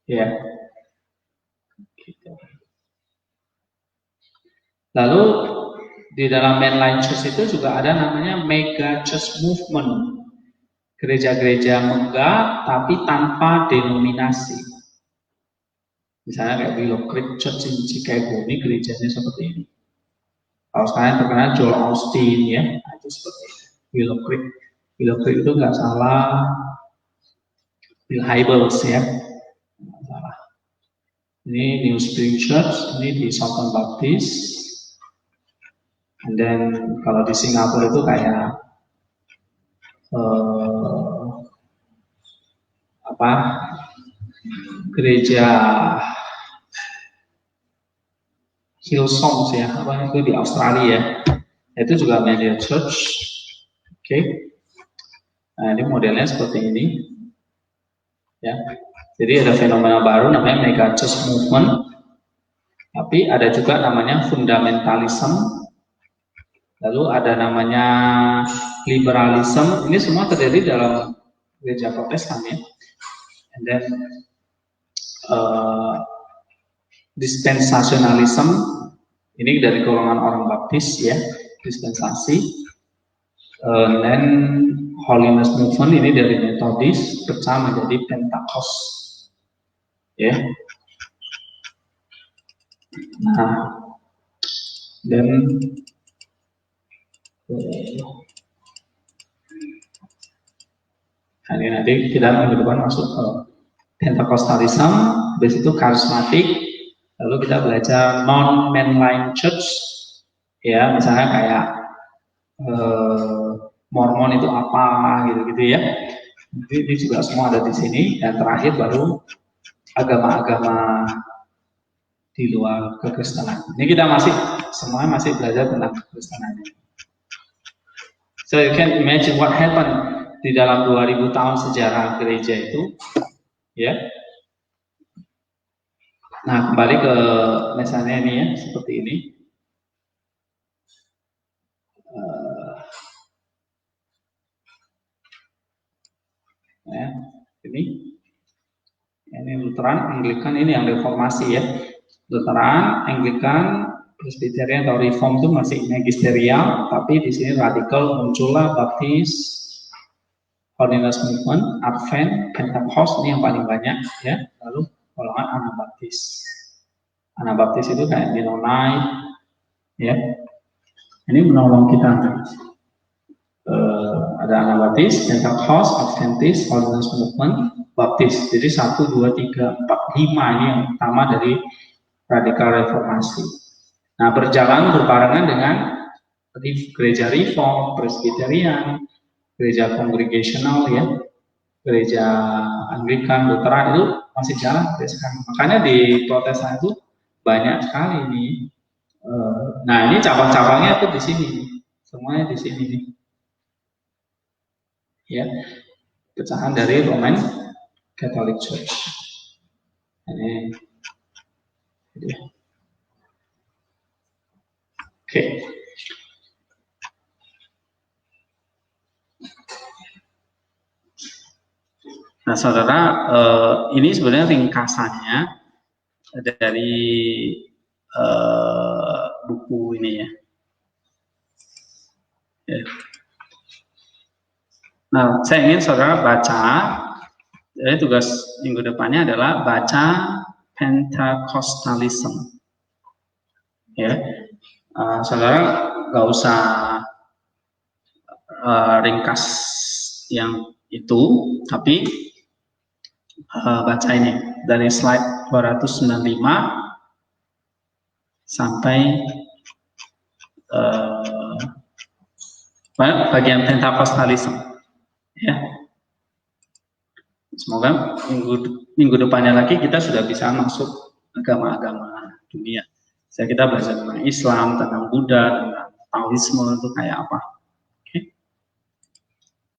Ya. Lalu di dalam mainline church itu juga ada namanya mega church movement. Gereja-gereja megah tapi tanpa denominasi. Misalnya kayak Willow Creek Church in Chicago, ini gerejanya seperti ini. Kalau sekarang terkenal Joel Austin ya, itu seperti itu. Willow Creek itu nggak salah, Bill Hybels ya, nggak salah. Ini New Spring Church, ini di Southern Baptist. And then kalau di Singapura itu kayak gereja Hillsong ya, itu di Australia. Itu juga media church. Oke. Nah, ini modelnya seperti ini. Ya. Jadi ada fenomena baru namanya mega church movement. Tapi ada juga namanya fundamentalism. Lalu ada namanya liberalism. Ini semua terjadi dalam gereja Protestan ya. And then dispensationalism, ini dari golongan orang Baptis ya, dispensasi. Dan holiness movement ini dari Methodis pecah menjadi Pentakos ya. Nah, dan ini nanti kita minggu depan masuk ke Pentakostalism, habis itu karismatik, lalu kita belajar non-mainline church ya, misalnya kayak Mormon itu apa gitu-gitu ya. Jadi ini juga semua ada di sini. Dan terakhir baru agama-agama di luar kekristenan. Ini kita semuanya masih belajar tentang kekristenan. So you can imagine what happened di dalam 2000 tahun sejarah gereja itu, ya. Nah, kembali ke misalnya ini ya, seperti ini. Ya, ini Lutheran, Anglikan, ini yang reformasi ya. Lutheran, Anglikan, Presbyterian atau Reform itu masih magisterial, tapi di sini radikal muncullah Baptis, Holiness Movement, Advent, Pentecost, ini yang paling banyak ya. Lalu golongan Anabaptis. Anabaptis itu kayak Mennonite ya. Ini menolong kita. Ada Anabaptis, Pentecost, Adventist, Holiness Movement, Baptis. Jadi 1, 2, 3, 4, 5 ini yang utama dari radikal reformasi. Nah, berbarengan dengan gereja Reform, Presbyterian, gereja Kongregasional ya, gereja Anglikan, Lutheran itu masih jalan sampai sekarang. Makanya di Protestan itu banyak sekali nih. Nah, ini cabang-cabangnya tuh di sini, semuanya di sini nih. Ya, pecahan dari Roman Catholic Church. Ini, oke. Nah, saudara, ini sebenarnya ringkasannya dari buku ini ya. Nah, saya ingin saudara baca, jadi tugas minggu depannya adalah baca Pentecostalism. Ya, saudara nggak usah ringkas yang itu, tapi baca ini dari slide 295 sampai bagian Pentecostalism. Ya, semoga minggu depannya lagi kita sudah bisa masuk agama-agama dunia. Kita belajar tentang Islam, tentang Buddha, tentang Taoisme itu kayak apa.